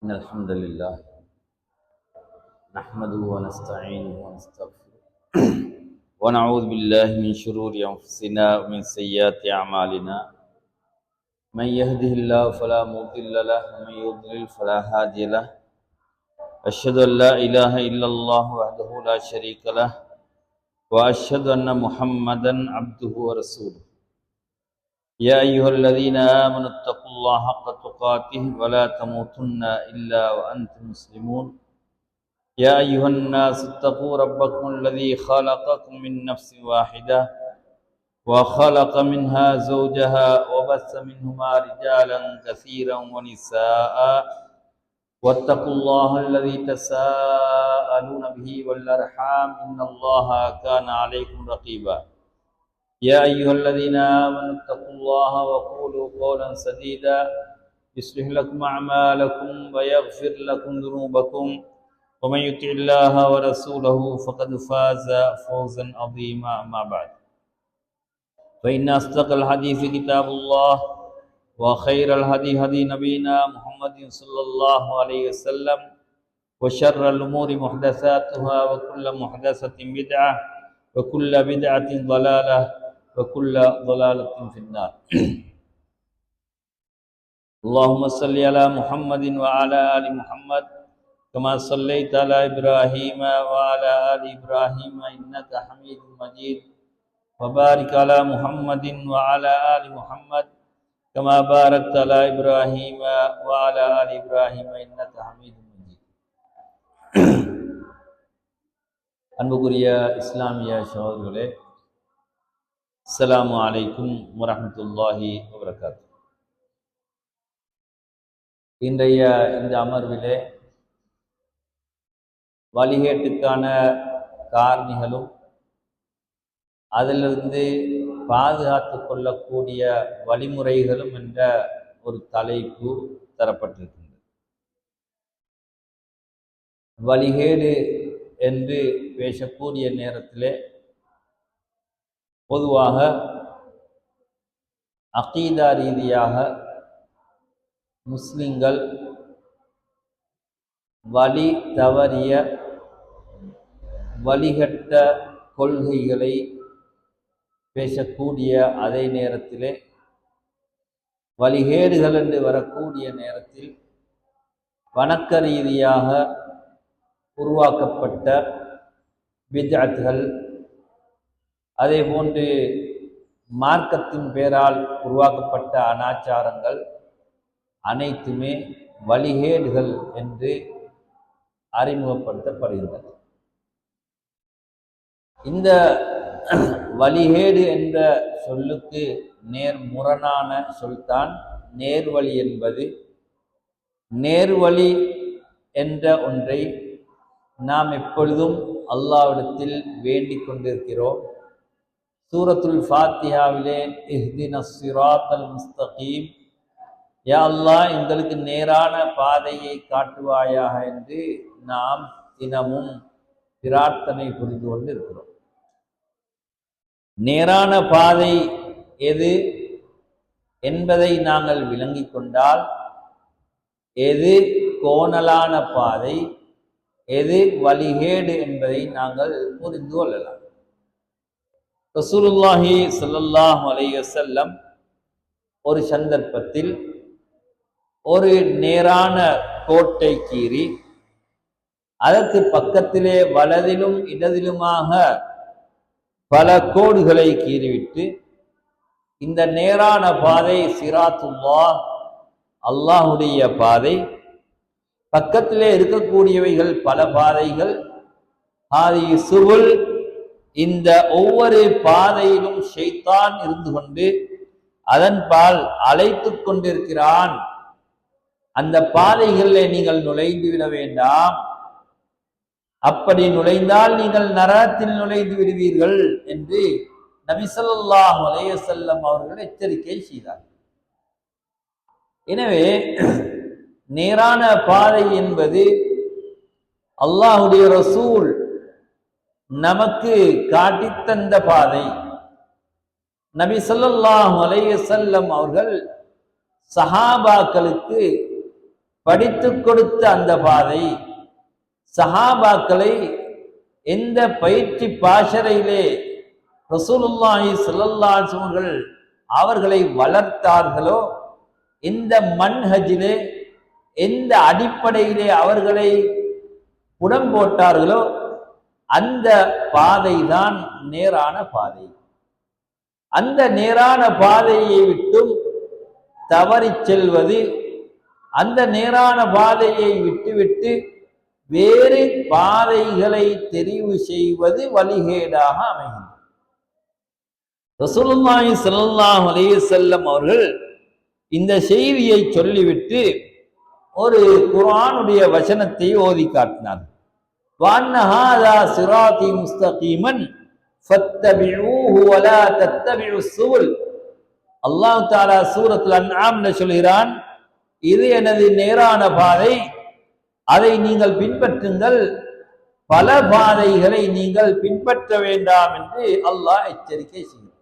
إن الحمد لله نحمده ونستعينه ونستغفره ونعوذ بالله من شرور أنفسنا ومن سيئات أعمالنا من يهده الله فلا مضل له ومن يضلل فلا هادي له أشهد أن لا إله إلا الله وحده لا شريك له وأشهد أن محمدا عبده ورسوله يا أيها الذين آمنوا اتقوا الله حق تقاته ولا تموتن إلا وأنتم مسلمون يا أيها الناس اتقوا ربكم الذي خلقكم من نفس واحدة وخلق منها زوجها وبث منهما رجالا كثيرا ونساء واتقوا الله الذي تساءلون به والأرحام إن الله كان عليكم رقيبا يا أيها الذين آمنوا اتقوا الله وقولوا قولا سديدا يصلح لكم أعمالكم ويغفر لكم ذنوبكم ومن يطع الله ورسوله فقد فاز فوزا عظيما أما بعد فإن أصدق الحديث كتاب الله وخير الهدي هدي نبينا محمد صلى الله عليه وسلم وشر الأمور محدثاتها وكل محدثة بدعة وكل بدعة ضلالة وكل ضلالة في النار اللهم صل على محمد وعلى آل محمد كما صليت على إبراهيم وعلى آل إبراهيم إنك حميد مجيد وبارك على محمد وعلى آل محمد كما باركت على إبراهيم وعلى آل إبراهيم إنك حميد مجيد அன்புக்குரிய இஸ்லாமிய சகோதரர்களே, அஸ்ஸலாமு அலைக்கும் வரஹ்மத்துல்லாஹி வபரகாத்துஹு. இன்றைய இந்த அமர்விலே வழிகேட்டுக்கான காரணிகளும் அதிலிருந்து பாதுகாத்து கொள்ளக்கூடிய வழிமுறைகளும் என்ற ஒரு தலைப்பு தரப்பட்டிருக்கின்றது. வழிகேடு என்று பேசக்கூடிய நேரத்திலே பொதுவாக அகீதா ரீதியாக முஸ்லிம்கள் வழி தவறிய வழிகட்ட கொள்கைகளை பேசக்கூடிய அதே நேரத்திலே வழிகேடுகள் என்று வரக்கூடிய நேரத்தில் வணக்க ரீதியாக உருவாக்கப்பட்ட பித்அத்கள், அதே போன்று மார்க்கத்தின் பேரால் உருவாக்கப்பட்ட அனாச்சாரங்கள் அனைத்துமே வழிகேடுகள் என்று அறிமுகப்படுத்தப்படுகின்றன. இந்த வழிகேடு என்ற சொல்லுக்கு நேர்முரணான சொல்தான் நேர்வழி என்பது. நேர்வழி என்ற ஒன்றை நாம் எப்பொழுதும் அல்லாஹ்விடத்தில் வேண்டிக் கொண்டிருக்கிறோம். சூரத்துல் ஃபாத்திஹாவிலே இஹ்தினஸ் ஸிராத்தல் முஸ்தகீம், யா அல்லாஹ் எங்களுக்கு நேரான பாதையை காட்டுவாயாக என்று நாம் தினமும் பிரார்த்தனை புரிந்து கொண்டு இருக்கிறோம். நேரான பாதை எது என்பதை நாங்கள் விளங்கிக் கொண்டால், எது கோணலான பாதை, எது வழிகேடு என்பதை நாங்கள் புரிந்து கொள்ளலாம். ரசூலுல்லாஹி ஸல்லல்லாஹு அலைஹி வஸல்லம் ஒரு சந்தர்ப்பத்தில் ஒரு நேரான கோட்டை கீறி அதற்கு பக்கத்திலே வலதிலும் இடதிலுமாக பல கோடுகளை கீறிவிட்டு, இந்த நேரான பாதை சிராத்துல்லாஹ், அல்லாஹுடைய பாதை, பக்கத்திலே இருக்கக்கூடியவைகள் பல பாதைகள், ஹாதிஹி சுபுல், இந்த ஒவ்வொரு பாதையிலும் ஷைத்தான் இருந்து கொண்டு அதன் பால் அழைத்து கொண்டிருக்கிறான், அந்த பாதைகளிலே நீங்கள் நுழைந்து விட வேண்டாம், அப்படி நுழைந்தால் நீங்கள் நரகத்தில் நுழைந்து விடுவீர்கள் என்று நபி ஸல்லல்லாஹு அலைஹி வஸல்லம் அவர்கள் எச்சரிக்கை செய்தார். எனவே நேரான பாதை என்பது அல்லாஹுடைய ரசூல் நமக்கு காட்டித்தந்த பாதை. நபி ஸல்லல்லாஹு அலைஹி வஸல்லம் அவர்கள் சஹாபாக்களுக்கு படித்து கொடுத்த அந்த பாதை, சஹாபாக்களை எந்த பயிற்சி பாஷறையிலே ரசூலுல்லாஹி ஸல்லல்லாஹு அலைஹி வஸல்லம் அவர்களை வளர்த்தார்களோ, எந்த மன்ஹஜிலே எந்த அடிப்படையிலே அவர்களை புடம் போட்டார்களோ அந்த பாதை தான் நேரான பாதை. அந்த நேரான பாதையை விட்டும் தவறி செல்வது, அந்த நேரான பாதையை விட்டுவிட்டு வேறு பாதைகளை தெரிவு செய்வது வழிகேடாக அமைகிறது. ரசூலுல்லாஹி ஸல்லல்லாஹு அலைஹி வஸல்லம் அவர்கள் இந்த செய்தியை சொல்லிவிட்டு ஒரு குர்ஆனுடைய வசனத்தை ஓதி காட்டினார். வஅன்ன ஹாதா சிராத்தி முஸ்தகீமன் ஃபத்தபிஊஹு வலா தத்தபிஉஸ் சுபுல். அல்லாஹ் தஆலா சூரத்துல் அன்ஆம்ல சொல்கிறான், இது எனது நேரான பாதை, அதை நீங்கள் பின்பற்றுங்கள், பல பாதைகளை நீங்கள் பின்பற்ற வேண்டாம் என்று அல்லாஹ் எச்சரிக்கை செய்கிறார்.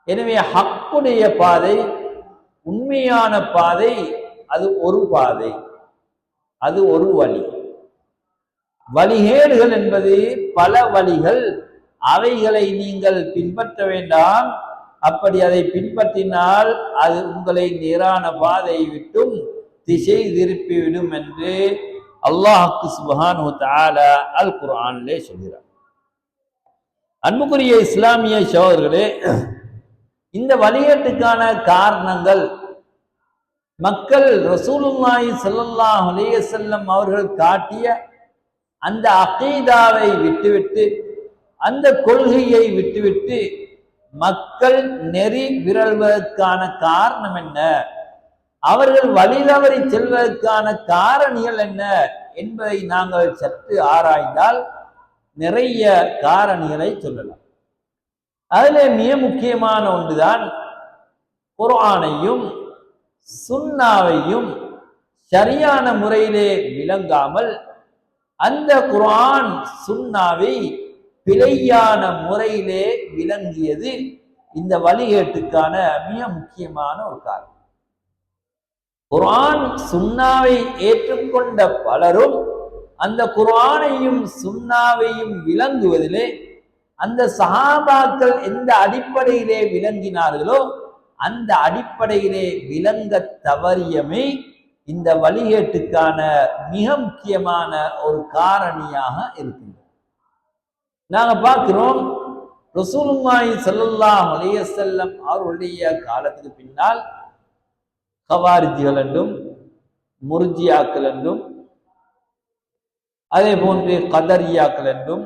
எனவே ஹக்குடைய பாதை, உண்மையான பாதை, அது ஒரு பாதை, அது ஒரு வழி. வழிகேடுகள் என்பது பல வழிகள், அவைகளை நீங்கள் பின்பற்ற வேண்டாம். அப்படி அதை பின்பற்றினால் அது உங்களை நேரான பாதையை விட்டும் திசை திருப்பிவிடும் என்று அல்லாஹ் சுப்ஹானஹு வ தஆலா அல் குர்ஆனிலே சொல்கிறார். அன்புக்குரிய இஸ்லாமிய சகோதரர்களே, இந்த வழிகேட்டுக்கான காரணங்கள் மக்கள் ரசூலுல்லாஹி ஸல்லல்லாஹு அலைஹி வஸல்லம் அவர்கள் காட்டிய அந்த அகீதாவை விட்டுவிட்டு, அந்த கொள்கையை விட்டுவிட்டு மக்கள் நெறி விரல்வதற்கான காரணம் என்ன, அவர்கள் வழி தவறி செல்வதற்கான காரணிகள் என்ன என்பதை நாங்கள் சற்று ஆராய்ந்தால் நிறைய காரணிகளை சொல்லலாம். அதிலே மிக முக்கியமான ஒன்றுதான் குர்ஆனையும் சுன்னாவையும் சரியான முறையிலே விளங்காமல் அந்த குர்ஆன் சுன்னாவை பிழையான முறையிலே விளங்கியது இந்த வழிகேட்டுக்கான மிக முக்கியமான ஒரு காரணம். குர்ஆன் சுன்னாவை ஏற்றுக்கொண்ட பலரும் அந்த குர்ஆனையும் சுன்னாவையும் விளங்குவதிலே அந்த சஹாபாக்கள் எந்த அடிப்படையிலே விளங்கினார்களோ அந்த அடிப்படையிலே விளங்க தவறியமை இந்த வழிகேட்டுக்கான மிக முக்கியமான ஒரு காரணியாக இருக்கின்றது. நாங்க பார்க்கிறோம், ரசூலுல்லாஹி ஸல்லல்லாஹு அலைஹி வஸல்லம் அவருடைய காலத்துக்கு பின்னால் கவாரிஜிகள் என்றும் முர்ஜியாக்கள் என்றும் அதே போன்று கதரியாக்கள் என்றும்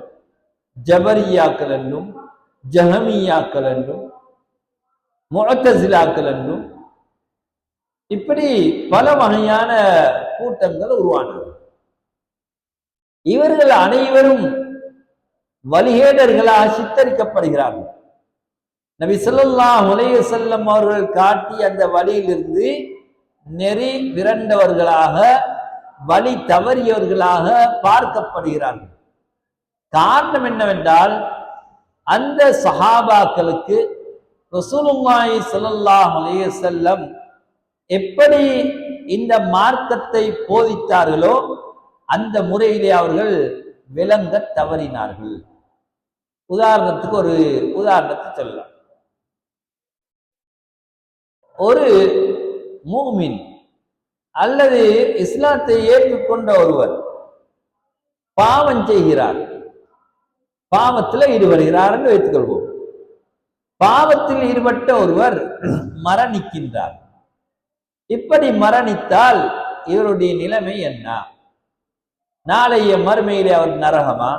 ஜபரியாக்கள் என்றும் ஜஹமியாக்கள் என்றும் முஅத்தஸிலாக்கள் என்றும் இப்படி பல வகையான கூட்டங்கள் உருவானது. இவர்கள் அனைவரும் வழிகேடர்களாக சித்தரிக்கப்படுகிறார்கள். நபி ஸல்லல்லாஹு அலைஹி வஸல்லம் அவர்கள் காட்டிய அந்த வழியிலிருந்து நெறி விரண்டவர்களாக, வழி தவறியவர்களாக பார்க்கப்படுகிறார்கள். காரணம் என்னவென்றால், அந்த சஹாபாக்களுக்கு ரசூலுல்லாஹி ஸல்லல்லாஹு அலைஹி வஸல்லம் எப்படி இந்த மார்க்கத்தை போதித்தார்களோ அந்த முறையிலே அவர்கள் விளங்க தவறினார்கள். உதாரணத்துக்கு ஒரு உதாரணத்தை சொல்லலாம். ஒரு மூமின் அல்லது இஸ்லாத்தை ஏற்றுக்கொண்ட ஒருவர் பாவம் செய்கிறார், பாவத்தில் ஈடுபடுகிறார் என்று வைத்துக் கொள்வோம். பாவத்தில் ஈடுபட்ட ஒருவர் மரணிக்கின்றார். இப்படி மரணித்தால் இவருடைய நிலைமை என்ன? நாளைய மறுமையிலே அவர் நரகமா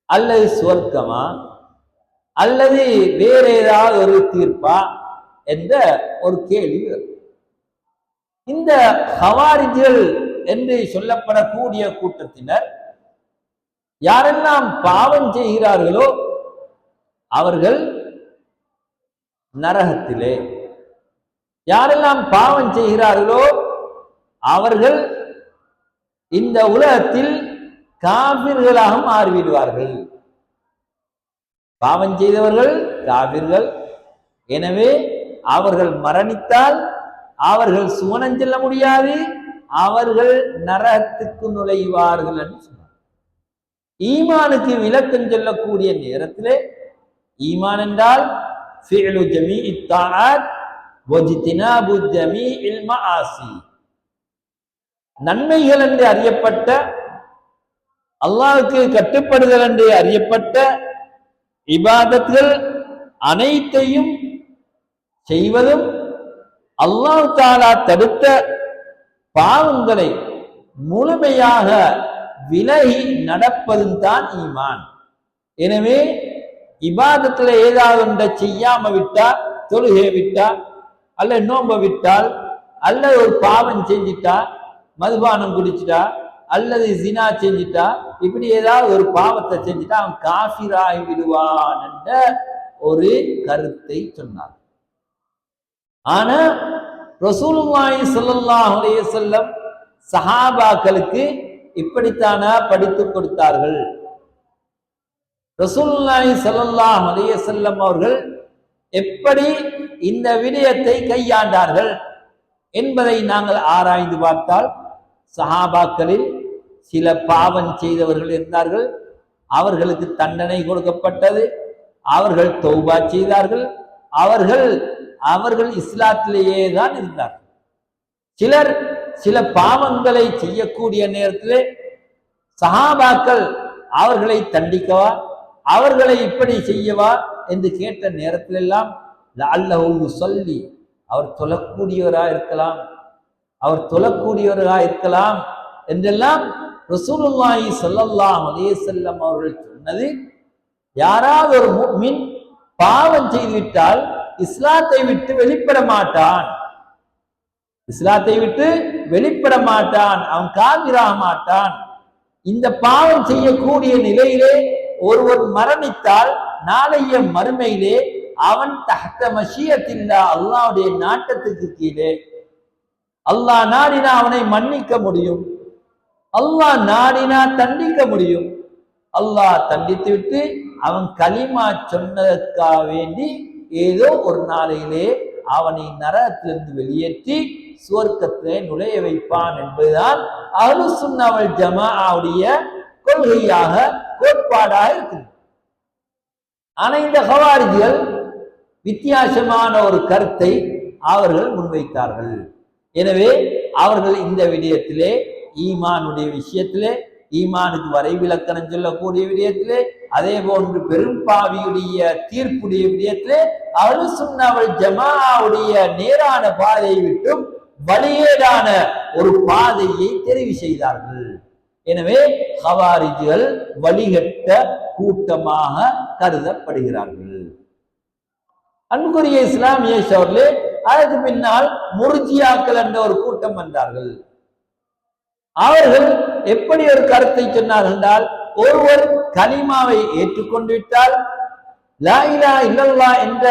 அல்லது சுவர்க்கமா அல்லது வேற ஏதாவது ஒரு தீர்ப்பா என்ற ஒரு கேள்வி. இந்த ஹவாரிஜிகள் என்று சொல்லப்படக்கூடிய கூட்டத்தினர் யாரெல்லாம் பாவம் செய்கிறார்களோ அவர்கள் நரகத்திலே, யாரெல்லாம் பாவம் செய்கிறார்களோ அவர்கள் இந்த உலகத்தில் காபிர்களாக மாறிவிடுவார்கள். பாவம் செய்தவர்கள் காபிர்கள். எனவே அவர்கள் மரணித்தால் அவர்கள் சுவனம் செல்ல முடியாது, அவர்கள் நரகத்துக்கு நுழைவார்கள் என்று சொன்னார். ஈமானுக்கு விளக்கம் சொல்லக்கூடிய நேரத்திலே ஈமான் என்றால் ஃபிஅலு ஜமீஇ த்தாஆத் வஜ்தினாபு ஜமீஇல் மஆசி, நன்மைகள் என்று அறியப்பட்ட அல்லாஹ்வுக்கு கட்டுப்படுதல் என்று அறியப்பட்ட இபாதத்துகள் அனைத்தையும் செய்வதும் அல்லாஹ் தஆலா தடுத்த பாவங்களை முழுமையாக விலகி நடப்பதும் தான் ஈமான். எனவே இபாதத்துல ஏதாவது ஒன்றை செய்யாம விட்டா, தொழுகை விட்டா, அல்ல நோம்ப விட்டால், அல்லது ஒரு பாவம் செஞ்சிட்டா, மதுபானம் குடிச்சிட்டா, அல்லது ஜினா செஞ்சிட்டா, இப்படி ஏதாவது ஒரு பாவத்தை செஞ்சிட்டா அவன் காஃபிராகி விடுவான் என்ற ஒரு கருத்தை சொன்னார். ஆனா ரசூலுல்லாஹி ஸல்லல்லாஹு அலைஹி வஸல்லம் சஹாபாக்களுக்கு இப்படித்தான படித்து கொடுத்தார்கள். ரசூலுல்லாஹி ஸல்லல்லாஹு அலைஹி வஸல்லம் அவர்கள் எப்படி இந்த விடயத்தை கையாண்டார்கள் என்பதை நாங்கள் ஆராய்ந்து பார்த்தால், சஹாபாக்களில் சில பாவம் செய்தவர்கள் இருந்தார்கள், அவர்களுக்கு தண்டனை கொடுக்கப்பட்டது, அவர்கள் தௌபா செய்தார்கள், அவர்கள் இஸ்லாத்திலேயே தான் இருந்தார்கள். சிலர் சில பாவங்களை செய்யக்கூடிய நேரத்திலே சஹாபாக்கள் அவர்களை தண்டிக்கவா, அவர்களை இப்படி செய்யவா என்று கேட்ட நேரத்திலெல்லாம் லஅல்லஹு யுஸல்லி, அவர் தொழக்கூடியவராக இருக்கலாம், அவர் தொழக்கூடியவராக இருக்கலாம் என்றெல்லாம் ரசூலுல்லாஹி ஸல்லல்லாஹு அலைஹி வஸல்லம் அவர்கள் சொன்னது, யாராவது ஒரு முஃமின் பாவம் செய்துவிட்டால் இஸ்லாத்தை விட்டு வெளிப்பட மாட்டான், இஸ்லாத்தை விட்டு வெளிப்பட மாட்டான், அவன் காபிராக மாட்டான். இந்த பாவம் செய்யக்கூடிய நிலையிலே ஒருவர் மரணித்தால் நாளைய மறுமையிலே அவன் தஹ்த மஷியத்தில்லா, அல்லாஹ்வுடைய நாட்டத்துக்கு கீழே, அல்லாஹ் நாடினா அவனை மன்னிக்க முடியும், அல்லாஹ் நாடினா தண்டிக்க முடியும். அல்லாஹ் தண்டித்து விட்டு அவன் கலிமா சொன்னதற்காக வேண்டி ஏதோ ஒரு நாளையிலே அவனை நரகத்திலிருந்து வெளியேற்றி சுவர்க்கத்தை நுழைய வைப்பான் என்பதுதான் அஹ்லுஸ் சுன்னah வல் ஜமாஅவுடைய கொள்கையாக, கோட்பாடாக இருக்குது. ஆனா இந்த ஹவாரிஜிகள் வித்தியாசமான ஒரு கருத்தை அவர்கள் முன்வைத்தார்கள். எனவே அவர்கள் இந்த விடயத்திலே, ஈமானுடைய விஷயத்திலே, ஈமானுக்கு வரைவிலக்கணம் சொல்லக்கூடிய விடயத்திலே, அதே போன்று பெரும்பாவியுடைய தீர்ப்புடைய விடயத்திலே அஹ்லுஸ் சுன்னah வல் ஜமாஅவுடைய நேரான பாதையை விட்டும் வழியேடான ஒரு பாதையை தெரிவு செய்தார்கள். எனவே ஹவாரிஜிகள் வழிகட்ட கூட்டமாக கருதப்படுகிறார்கள். அன்புக்குரிய இஸ்லாமிய சகோதரர்களே, அதற்கு பின்னால் முர்ஜியாக்கள் என்ற ஒரு கூட்டம் வந்தார்கள். அவர்கள் எப்படி ஒரு கருத்தை சொன்னார்கள் என்றால், ஒருவர் கலிமாவை ஏற்றுக்கொண்டு விட்டால், லா இலாஹ இல்லல்லாஹ் என்ற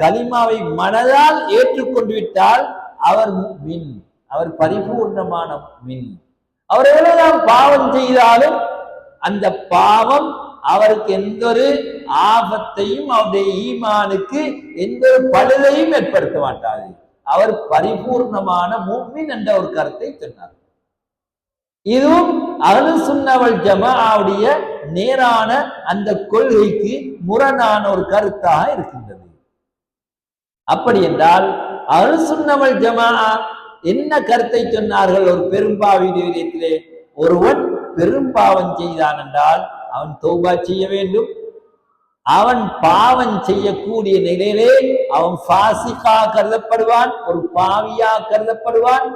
கலிமாவை மனதால் ஏற்றுக்கொண்டு விட்டால் அவர் முஃமின், அவர் பரிபூர்ணமான முஃமின். அவர் எவ்வளவுதான் பாவம் செய்தாலும் அந்த பாவம் அவருக்கு எந்த ஒரு ஆபத்தையும், அவருடைய ஈமானுக்கு எந்த ஒரு பழுதையும் ஏற்படுத்த மாட்டாது. அவர் பரிபூர்ணமான முஃமின் என்ற ஒரு கருத்தை சொன்னார். இதுவும் அஹ்லுஸ் சுன்னah வல் ஜமாஅவுடைய நேரான அந்த கொள்கைக்கு முரணான ஒரு கருத்தாக இருக்கின்றது. அப்படி என்றால் அஹ்லுஸ் சுன்னah வல் ஜமாஅ என்ன கருத்தை சொன்னார்கள்? ஒரு பெரும்பாவியுடைய விடயத்திலே ஒருவன் பெரும்பாவம் செய்தான் என்றால் அவன் தௌபா செய்ய வேண்டும். அவன் பாவம் செய்யக்கூடிய நிலையிலே அவன் ஃபாசிகா கருதப்படுவான், ஒரு பாவியா கருதப்படுவான்.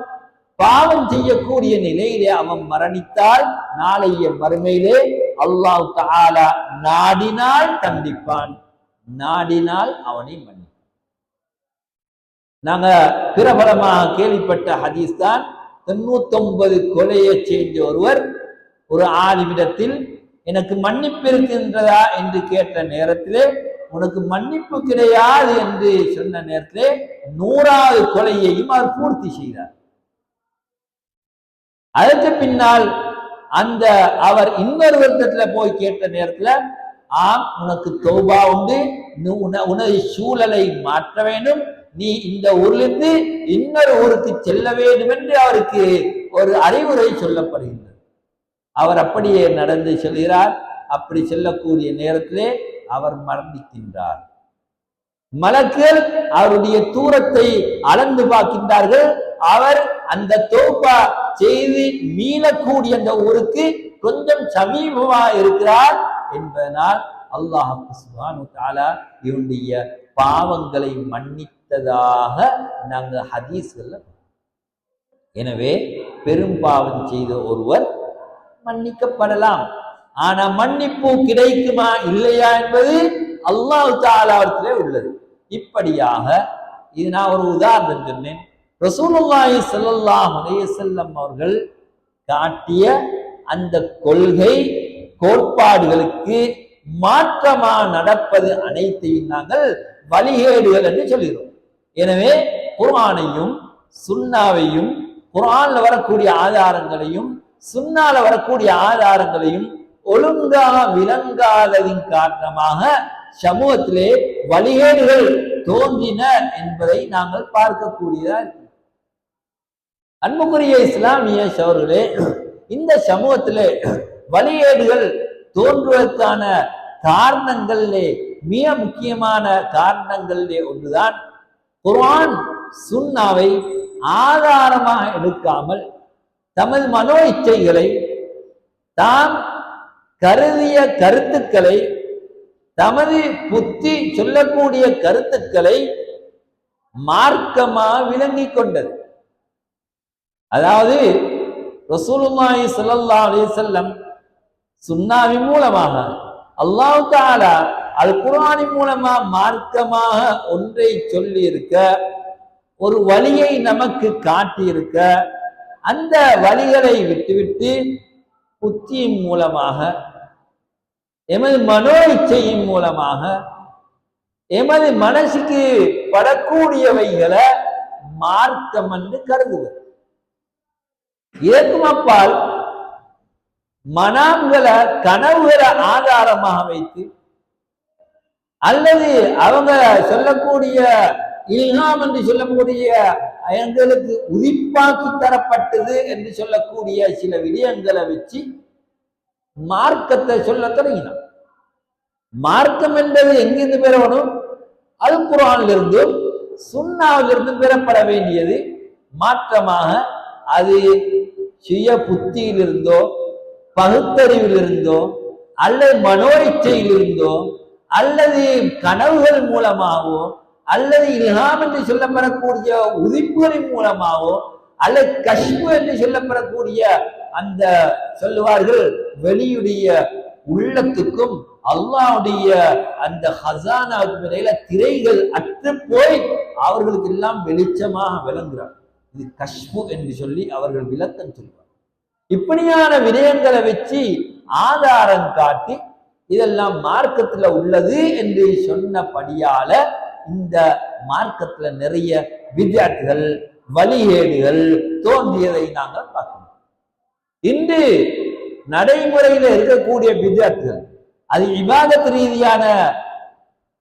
பாவம் செய்யக்கூடிய நிலையிலே அவன் மரணித்தால் நாளைய மறுமையிலே அல்லாஹ் தஆலா நாடினால் தண்டிப்பான், நாடினால் அவனை மன்னிப்பான். நாங்க பிரபலமாக கேள்விப்பட்ட ஹதீஸ் தான், 99 கொலையை செஞ்ச ஒருவர் ஒரு ஆலிமிடத்தில் எனக்கு மன்னிப்பு இருக்கின்றதா என்று கேட்ட நேரத்திலே, உனக்கு மன்னிப்பு கிடையாது என்று சொன்ன நேரத்திலே 100வது கொலையையும் அவர் பூர்த்தி செய்தார். அதற்கு பின்னால் அந்த அவர் இன்னொரு வருடத்துல போய் கேட்ட நேரத்துல, ஆம் உனக்கு தௌபா உண்டு, உனது சூழலை மாற்ற வேண்டும், நீ இந்த ஊரிலிருந்து இன்னொரு ஊருக்கு செல்ல வேண்டும் என்று அவருக்கு ஒரு அறிவுரை சொல்லப்படுகின்றது. அவர் அப்படியே நடந்து செல்கிறார். அப்படி செல்லக்கூடிய நேரத்திலே அவர் மரணிக்கின்றார். மலக்குகள் அவருடைய தூரத்தை அளந்து பார்க்கின்றார்கள். அவர் அந்த தௌபா செய்து மீளக்கூடிய அந்த ஊருக்கு கொஞ்சம் சமீபமா இருக்கிறார் என்பதனால் அல்லாஹ் சுப்ஹானஹு வ தஆலா இவருடைய பாவங்களை மன்னித்ததாக நாங்கள் ஹதீஸ்கள்ல. எனவே பெரும் பாவம் செய்த ஒருவர் மன்னிக்கப்படலாம். ஆனா மன்னிப்பு கிடைக்குமா இல்லையா என்பது அல்லாஹ் தஆலாவிடத்திலே உள்ளது. இப்படியாக இது நான் ஒரு உதாரணம் சொன்னேன். ரசூலுல்லாஹி ஸல்லல்லாஹு அலைஹி வஸல்லம் அவர்கள் காட்டிய அந்த கொள்கை கோட்பாடுகளுக்கு மாற்றமா நடப்பது அனைத்தையும் நாங்கள் வழிகேடுகள் என்று சொல்கிறோம். எனவே குர்ஆனையும் சுன்னாவையும், குர்ஆன்ல வரக்கூடிய ஆதாரங்களையும் சுன்னால வரக்கூடிய ஆதாரங்களையும் ஒழுங்காக விளங்காததின் காரணமாக சமூகத்திலே வழிகேடுகள் தோன்றின என்பதை நாங்கள் பார்க்கக்கூடியதா இருக்கு. அன்புக்குரிய இஸ்லாமிய சகோதரர்களே, இந்த சமூகத்திலே வழிகேடுகள் தோன்றுவதற்கான காரணங்களிலே மிக முக்கியமான காரணங்களிலே ஒன்றுதான் குர்ஆன் சுன்னாவை ஆதாரமாக எடுக்காமல் தமது மனோ இச்சைகளை, தாம் கருதிய கருத்துக்களை, தமது புத்தி சொல்லக்கூடிய கருத்துக்களை மார்க்கமா விளங்கிக் கொண்டது. அதாவது ரசூலுல்லாஹி ஸல்லல்லாஹு அலைஹி வஸல்லம் சுன்னாவின் மூலமாக, அல்லாஹ் தஆலா அல் குர்ஆனின் மூலமா மார்க்கமாக ஒன்றை சொல்லி இருக்க, ஒரு வழியை நமக்கு காட்டியிருக்க, அந்த வழிகளை விட்டுவிட்டு புத்தியின் மூலமாக, எமது மனோ இச்சையின் மூலமாக, எமது மனசுக்கு படக்கூடியவைகளை மார்க்கம் என்று கருதுவது. இதற்கும் அப்பால் மனாம்களை, கனவுகளை ஆதாரமாக வைத்து, அல்லது அவங்க சொல்லக்கூடிய இல்ஹாம் என்று சொல்லக்கூடிய எங்களுக்கு உதிப்பாக்கி தரப்பட்டது என்று சொல்லக்கூடிய சில விடயங்களை வச்சு மார்க்கத்தை சொல்ல தொடங்கினான். மார்க்கம் என்பது எங்கிருந்து பெறணும்? அல் குர்ஆனிலிருந்தும் சுன்னாவிலிருந்தும் பெறப்பட வேண்டியது. மாற்றமாக அது சுய புத்தியிலிருந்தோ, பகுத்தறிவிலிருந்தோ, அல்லது மனோ இச்சையிலிருந்தோ, அல்லது கனவுகள் மூலமாகவோ, அல்லது இல்ஹாம் என்று சொல்லப்படக்கூடிய உதிப்புகளின் மூலமாகவோ, அல்லது கஷ்பு என்று சொல்லப்படக்கூடிய அந்த சொல்லுவார்கள் வெளியுடைய உள்ளத்துக்கும் அல்லாஹ்வுடைய அந்த ஹஸானாவுக்கு இடையில திரைகள் அற்று போய் அவர்களுக்கு எல்லாம் வெளிச்சமாக விளங்குறார். இது கஷ்பு என்று சொல்லி அவர்கள் விளக்கம் சொல்வார். இப்படியான விடயங்களை வச்சு ஆதாரம் காட்டி இதெல்லாம் மார்க்கத்துல உள்ளது என்று சொன்னபடியால இந்த மார்க்கத்துல நிறைய பித்அத்கள், வழிகேடுகள் தோன்றியதை நாங்கள் பார்க்கிறோம். இன்று நடைமுறையில இருக்கக்கூடிய பித்அத்கள் அது இபாதத் ரீதியான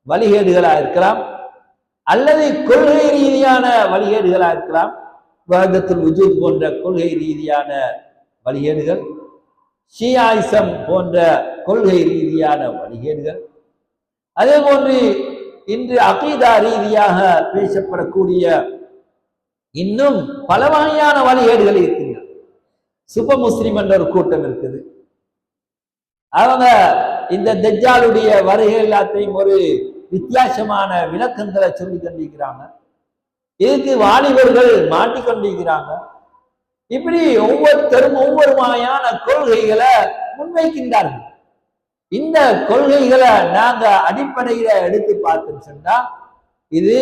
வழிகேடுகளா இருக்கலாம், அல்லது கொள்கை ரீதியான வழிகேடுகளா இருக்கலாம். வஹ்தத்துல் வஜூத் போன்ற கொள்கை ரீதியான வழிகேடுகள், ஷியாயிசம் போன்ற கொள்கை ரீதியான வழிகேடுகள், அதே போன்று இன்று அகீதா ரீதியாக பேசப்படக்கூடிய இன்னும் பல வகையான வழிகேடுகள் இருக்கின்றன. சுப முஸ்லிம் என்ற ஒரு கூட்டம் இருக்குது. அவங்க இந்த தஜ்ஜாலுடைய வருகை எல்லாத்தையும் ஒரு வித்தியாசமான விளக்கங்களை சொல்லி கொண்டிருக்கிறாங்க. இதுக்கு வாலிபர்கள் மாட்டிக்கொண்டிருக்கிறாங்க. இப்படி ஒவ்வொருத்தரும் ஒவ்வொரு வகையான கொள்கைகளை முன்வைக்கின்றார்கள். இந்த கொள்கைகளை நாங்க அடிப்படையில எடுத்து பார்த்தோம் சொன்னா, இது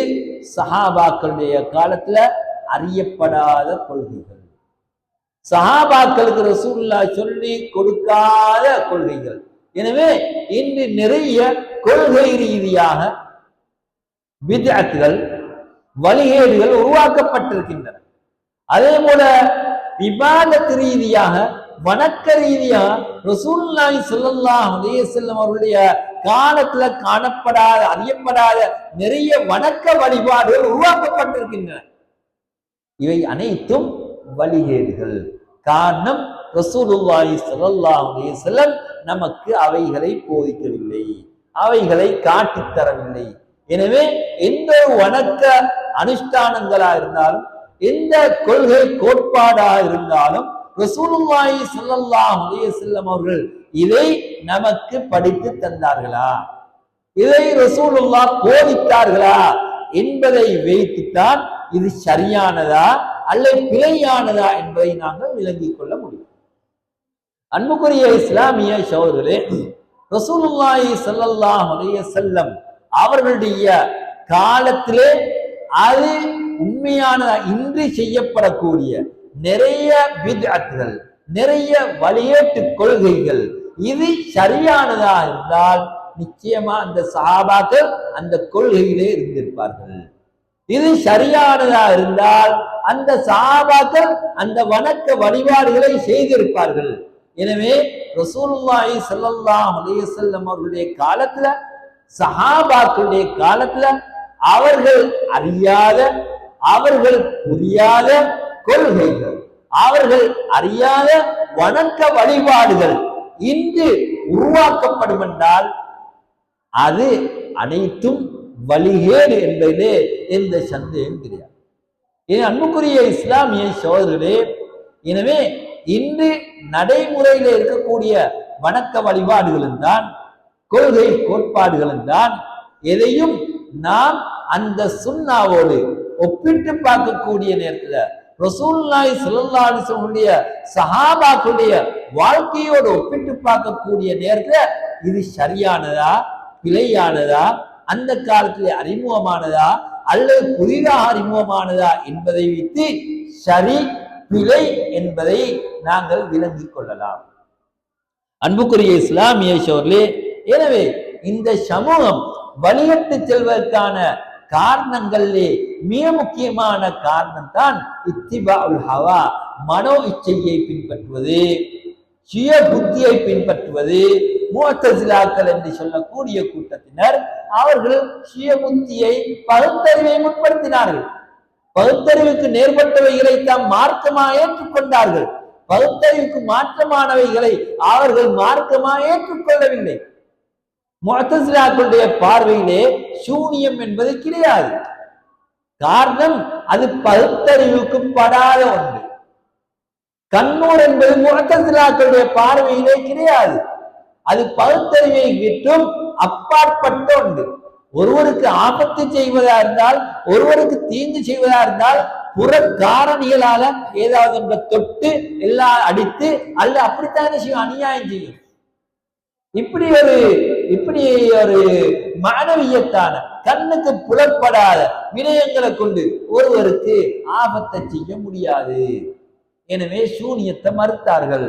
சஹாபாக்களுடைய காலத்துல அறியப்படாத கொள்கைகள், சஹாபாக்களுக்கு ரசூலுல்லாஹ் சொல்லி கொடுக்காத கொள்கைகள். எனவே இன்று நிறைய கொள்கை ரீதியாக பித்அத்கள், வழிகேடுகள் உருவாக்கப்பட்டிருக்கின்றன. அதே போல இபாதத் ரீதியாக, வணக்க ரீதியாக ரசூலுல்லாஹி ஸல்லல்லாஹு அலைஹி வஸல்லம் அவருடைய காலத்துல காணப்படாத, அறியப்படாத நிறைய வணக்க வழிபாடுகள் உருவாக்கப்பட்டிருக்கின்றன. இவை அனைத்தும் வழிகேடுகள். காரணம், ரசூலுல்லாஹி ஸல்லல்லாஹு அலைஹி வஸல்லம் நமக்கு அவைகளை போதிக்கவில்லை, அவைகளை காட்டித் தரவில்லை. எனவே எந்த வணக்க அனுஷ்டானங்களா இருந்தாலும், எந்த கொள்கை கோட்பாடா இருந்தாலும், ரசூலுல்லாஹி ஸல்லல்லாஹு அலைஹி வஸல்லம் அவர்கள் இதை நமக்கு படித்து தந்தார்களா, இதை ரசூலுல்லாஹ் போதித்தார்களா என்பதை வைத்துத்தான் இது சரியானதா அல்லது பிழையானதா என்பதை நாங்கள் விளங்கிக் கொள்ள முடியும். அன்புக்குரிய இஸ்லாமிய சகோதரர்களே, ரசூலுல்லாஹி ஸல்லல்லாஹு அலைஹி வஸல்லம் அவர்களுடைய காலத்திலே அது உண்மையானதா இன்று செய்யப்படக்கூடிய நிறைய பித்அத்கள், நிறைய வழியேட்டு கொள்கைகள் இது சரியானதா இருந்தால் நிச்சயமா அந்த சஹாபாக்கள் அந்த கொள்கையிலே இருந்திருப்பார்கள். இது சரியானதா இருந்தால் அந்த சஹாபாக்கள் அந்த வணக்க வழிபாடுகளை செய்திருப்பார்கள். எனவே ரசூலுல்லாஹி ஸல்லல்லாஹு அலைஹி வஸல்லம் அவர்களுடைய காலத்துல, சஹாபாக்களுடைய காலத்துல அவர்கள் அறியாத, அவர்கள் புரியாத கொள்கைகள், அவர்கள் அறியாத வணக்க வழிபாடுகள் இன்று உருவாக்கப்படும் என்றால் அது அனைத்தும் வழிகேடு என்பதிலே எந்த சந்தேகம் கிடையாது. அன்புக்குரிய இஸ்லாமிய சகோதரர்களே, எனவே இன்று நடைமுறையில் இருக்கக்கூடிய வணக்க வழிபாடுகளும் தான், கொள்கை கோட்பாடுகளும் தான், எதையும் நாம் அந்த சுன்னாவோடு ஒப்பிட்டு பார்க்கக்கூடிய நேரத்தில், ரசூலுல்லாஹி ஸல்லல்லாஹு அலைஹி வஸல்லம் சஹாபாக்களுடைய வாழ்க்கையோடு ஒப்பிட்டு பார்க்கக்கூடிய நேரத்தில் இது சரியானதா பிழையானதா, அந்த காலத்திலே அறிமுகமானதா அல்லது புதிதாக அறிமுகமானதா என்பதை வைத்து சரி பிழை என்பதை நாங்கள் விளங்கிக் கொள்ளலாம். அன்புக்குரிய இஸ்லாமிய சகோதரர்களே, எனவே இந்த சமூகம் வழிகட்டு செல்வதற்கான காரணங்களிலே மிக முக்கியமான காரணம் தான் இத்திபாஉல் ஹவா, மனோ இச்சையை பின்பற்றுவது, சுய புத்தியை பின்பற்றுவது. முஅத்தஸிலாக்கள் என்று சொல்லக்கூடிய கூட்டத்தினர் அவர்கள் சுய புத்தியை, பகுத்தறிவை முற்படுத்தினார்கள். பகுத்தறிவுக்கு நேர்பட்டவைகளை தாம் மார்க்கமாக ஏற்றுக்கொண்டார்கள். பகுத்தறிவுக்கு மாற்றமானவைகளை அவர்கள் மார்க்கமாக ஏற்றுக்கொள்ளவில்லை. முஅத்தஸிலாக்களுடைய பார்வையிலே சூனியம் என்பது கிடையாது. காரணம், அது பகுத்தறிவுக்கு படாத ஒன்று. கண்ணூர் என்பது முஅத்தஸிலாக்களுடைய பார்வையிலே கிடையாது. அது பகுத்தறிவை விட்டும் அப்பாற்பட்ட ஒன்று. ஒருவருக்கு ஆபத்து செய்வதா இருந்தால், ஒருவருக்கு தீங்கு செய்வதா இருந்தால், புற காரணிகளால ஏதாவது ஒன்றை தொட்டு எல்லாம் அடித்து அல்ல அப்படித்தானே செய்யும், அநியாயம் செய்யும். இப்படி ஒரு மானவியத்தான, கண்ணுக்கு புலப்படாத விடயங்களை கொண்டு ஒருவருக்கு ஆபத்தை செய்ய முடியாது. எனவே சூனியத்தை மறுத்தார்கள்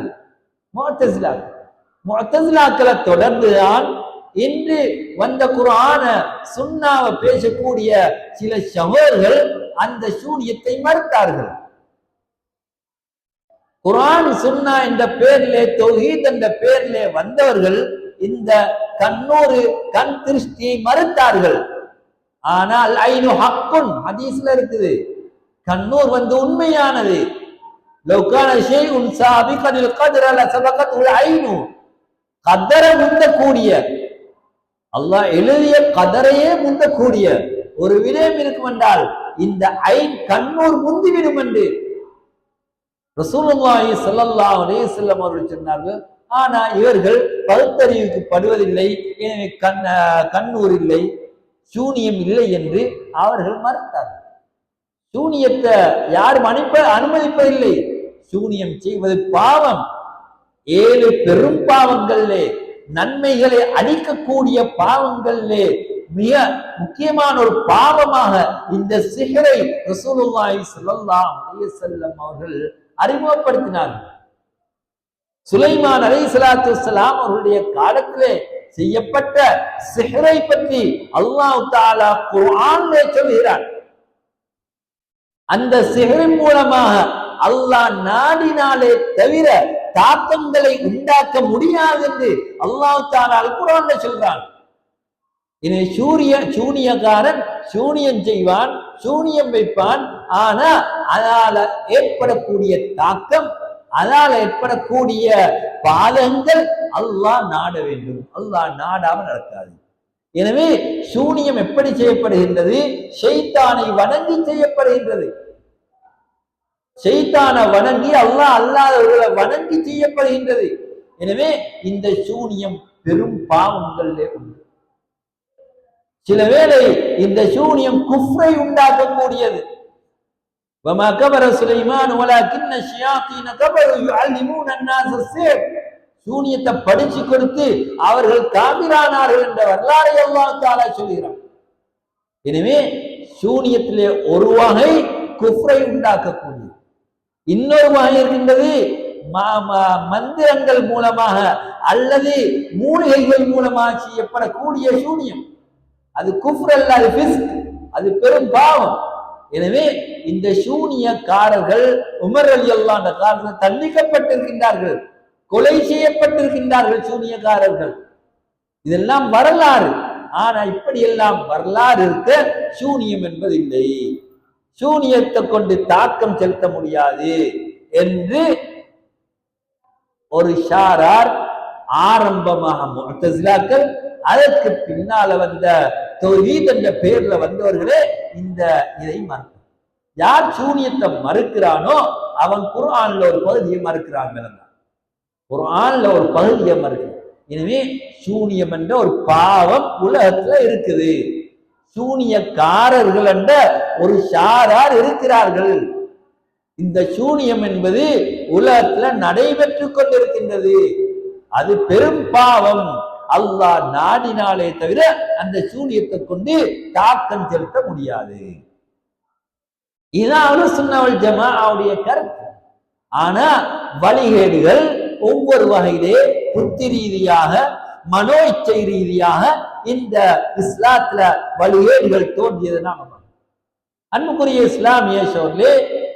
முஅத்தஸிலாக்கள். முஅத்தஸிலாக்களை தொடர்ந்துதான் இன்று வந்த குர்ஆன சுன்னாவை பேசக்கூடிய சில சகோதரர்கள் அந்த சூனியத்தை மறுத்தார்கள். குர்ஆன் சுன்னா என்ற பேரிலே, தௌஹீத் என்ற பேரிலே வந்தவர்கள் இந்த கண்ணூறு, கண் திருஷ்டியை மறுத்தார்கள். ஆனால் ஐனு ஹக்குன் ஹதீஸ்ல இருக்குது, கண்ணூர் உண்மையானது. லவ்கான ஷைஉன் சாபிகல் கத்ர லஸபகத்துல் ஐனு, கதரை முந்தக்கூடிய, அல்லாஹ் எழுதிய கதரையே முந்தக்கூடிய ஒரு விடயம் இருக்கும் என்றால் இந்த ஐன் கண்ணூர் முந்திவிடும் என்று ரசூலுல்லாஹி ஸல்லல்லாஹு அலைஹி வஸல்லம் அவர்கள் சொன்னார்கள். ஆனா இவர்கள் பகுத்தறிவுக்கு படுவதில்லை, எனவே கண்ணூர் இல்லை, சூனியம் இல்லை என்று அவர்கள் மறுத்தார்கள். சூனியத்தை யாரும் அனுமதிப்பதில்லை. சூனியம் செய்வது பாவம். 7 பெரும் பாவங்களிலே, நன்மைகளை அளிக்கக்கூடிய பாவங்களிலே மிக முக்கியமான ஒரு பாவமாக இந்த சிஹ்ரை ரசூலுல்லாஹி ஸல்லல்லாஹு அலைஹி வஸல்லம் அவர்கள் அறிமுகப்படுத்தினார்கள். சுலைமான் அலைஹிஸ்ஸலாத்து வஸ்ஸலாம் அவருடைய காலத்திலே செய்யப்பட்ட சிஹ்ரை பற்றி அல்லாஹ் தஆலா குர்ஆனிலே சொல்கிறார். அந்த சிஹ்ரின் மூலமாக அல்லாஹ் நாடினாலே தவிர தாக்கங்களை உண்டாக்க முடியாது என்று அல்லாஹ் தஆலா அல் குர்ஆன்ல சொல்றான். இனி சூனியக்காரன் சூனியம் செய்வான், சூனியம் வைப்பான், ஆனா அதனால ஏற்படக்கூடிய தாக்கம், அதனால ஏற்படக்கூடிய பாதங்கள் அல்லாஹ் நாட வேண்டும். அல்லாஹ் நாடாம நடக்காது. எனவே சூனியம் எப்படி செய்யப்படுகின்றது? ஷைத்தானை வணங்கி செய்யப்படுகின்றது. ஷைத்தானை வணங்கி அல்லாஹ் அல்லாதவர்களை வணங்கி செய்யப்படுகின்றது. எனவே இந்த சூனியம் பெரும் பாவங்களிலே உண்டு. சில வேளை இந்த சூனியம் குஃப்ரை உண்டாக்கக்கூடியது. வமா கபர சுலைமான் வலாகின்ன ஷயாத்தீன கபரு யுஅல்லிமூன அன்னாஸ ஸிஹ்ர். சூனியத்தை படிச்சு கொடுத்து அவர்கள் காபிரானார்கள் என்ற வரலாறை அல்லாஹ் தஆலா சொல்கிறார். எனவே சூனியத்திலே ஒரு வகை குஃப்ரை உண்டாக்கக்கூடியது, இன்னொரு வகை இருக்கின்றது மந்திரங்கள் மூலமாக அல்லது மூலிகைகள் மூலமாக செய்யப்படக்கூடிய சூனியம். அது குஃப்ர் அல்ல, அது ஃபிஸ்க், அது பெரும் பாவம். எனவே இந்த சூனியக்காரர்கள் உமர் ரலியல்லாஹு அன்ஹு காலத்தில் தண்டிக்கப்பட்டிருக்கின்றார்கள், கொலை செய்யப்பட்டிருக்கின்றார்கள் சூனியக்காரர்கள். இதெல்லாம் வரலாறு. ஆனா இப்படி எல்லாம் வரலாறு இருக்க சூனியம் என்பது இல்லை, சூனியத்தை கொண்டு தாக்கம் செலுத்த முடியாது என்று ஒரு ஷாரார், ஆரம்பமாக முஅ்தஸிலாக்கள், அதற்கு பின்னால வந்த தௌஹீத் என்ற பெயர்ல வந்தவர்களே இதை மறுக்கிறார். யார் சூனியத்தை மறுக்கிறானோ அவன் குர்ஆன்ல ஒரு பகுதியை மறுக்கிறான். குர்ஆன்ல ஒரு பகுதியை மறுக்கிறான். எனவே சூனியம் என்ற ஒரு பாவம் உலகத்துல இருக்குது. சூனியக்காரர்கள் என்ற ஒரு ஷாரார் இருக்கிறார்கள். இந்த சூனியம் என்பது உலகத்துல நடைபெற்று கொண்டிருக்கின்றது. அது பெரும் பாவம். அல்லாஹ் நாடினாலே தவிர அந்த சூனியத்தை கொண்டு தாக்கம் செலுத்த முடியாது. இதான் அஹ்லுஸ் சுன்னah வல் ஜமாஅவுடைய கருத்து. ஆனா வழிகேடுகள் ஒவ்வொரு வகையிலே புத்தி ரீதியாக, மனோ இச்சை ரீதியாக இந்த இஸ்லாத்துல வழிகேடுகள் தோன்றியது நாம அன்புக்குரிய இஸ்லாமிய சோழர்களே,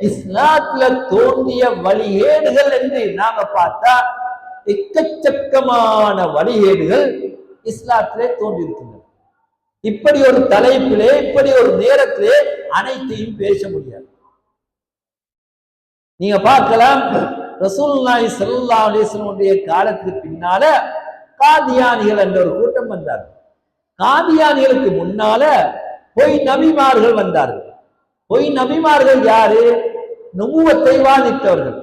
இஸ்லாத்துல தோன்றிய வழிகேடுகள் என்று நாம பார்த்தா எக்கச்சக்கமான வழிகேடுகள் இஸ்லாத்திலே தோன்றியிருக்கின்றன. இப்படி ஒரு தலைப்பிலே, இப்படி ஒரு நேரத்திலே அனைத்தையும் பேச முடியாது. நீங்க பார்க்கலாம், ரசூலுல்லாஹி ஸல்லல்லாஹு அலைஹி வஸல்லம் காலத்துக்கு பின்னால காதியானிகள் என்ற ஒரு கூட்டம் வந்தார்கள். காதியானிகளுக்கு முன்னால பொய் நபிமார்கள் வந்தார்கள். பொய் நபிமார்கள் யாரு? நுபுவத்தை வாதித்தவர்கள்.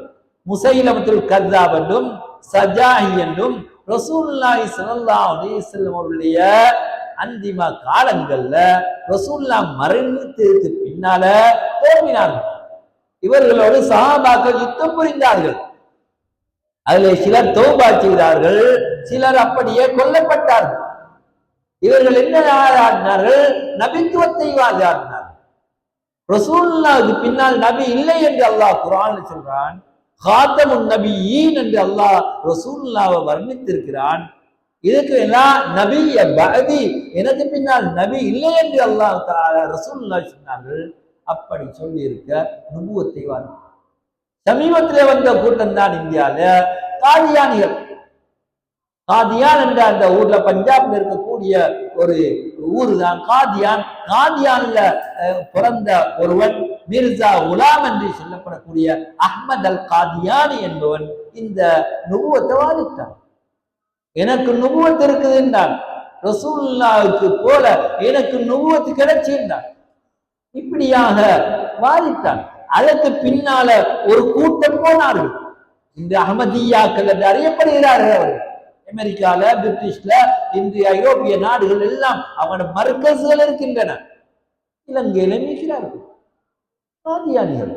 முசைலமத்துல் கஸ்ஸாப் என்றும் சஜாஹி என்றும் ரசூலுல்லாஹி ஸல்லல்லாஹு அலைஹி வஸல்லம் அவருடைய அந்திம காலங்கள்ல ரசூலுல்லாஹ் மரணத்திற்கு பின்னால தோன்றினார்கள். இவர்களோடு சஹாபாக்கள் யுத்தம் புரிந்தார்கள். அதிலே சிலர் தௌபா செய்தார்கள், சிலர் அப்படியே கொல்லப்பட்டார்கள். இவர்கள் என்ன ஆடினார்கள்? நபித்துவத்தை வாதினார்கள். ரசூலுல்லாஹ்வுக்கு பின்னால் நபி இல்லை என்று அல்லாஹ் குர்ஆன்ல சொல்றான். காத்தமுன் நபியீன் என்று அல்லாஹ் ரசூலுல்லாஹ்வை வர்ணித்திருக்கிறான். இதுக்கு எல்லாம் நபிய பஅதி, எனக்கு பின்னால் நபி இல்லை என்று அல்லாஹ் தஆலா ரசூலுல்லாஹ் சொன்னார்கள். அப்படி சொல்லி இருக்க நுபுவத்தை வாதி. சமீபத்திலே வந்த கூட்டம் தான் இந்தியால காதியானிகள். காதியான் என்ற அந்த ஊர்ல, பஞ்சாப்ல இருக்கக்கூடிய ஒரு ஊர் தான் காதியான். காதியான்ல பிறந்த ஒருவன் மிர்சா குலாம் என்று சொல்லப்படக்கூடிய அஹ்மத் அல் காதியானி என்பவன் இந்த நுபுவத்தை வாதித்தான். எனக்கு நுபுவத் இருக்குது என்றான். ரசூலுல்லாஹ்வுக்கு போல எனக்கு நுபுவத் கிடைச்சு என்றான். இப்படியாக வாதித்தான். அதற்கு பின்னால ஒரு கூட்டம் போனார்கள். இந்த அஹ்மதியாக்கள் என்று அறியப்படுகிறார்கள். அவர்கள் அமெரிக்கால, பிரிட்டிஷ்ல, இந்திய ஐரோப்பிய நாடுகள் எல்லாம் அவனோட மர்கஸ்கள் இருக்கின்றன. இலங்கையில இருக்கிறார்கள் காதியானிகள்.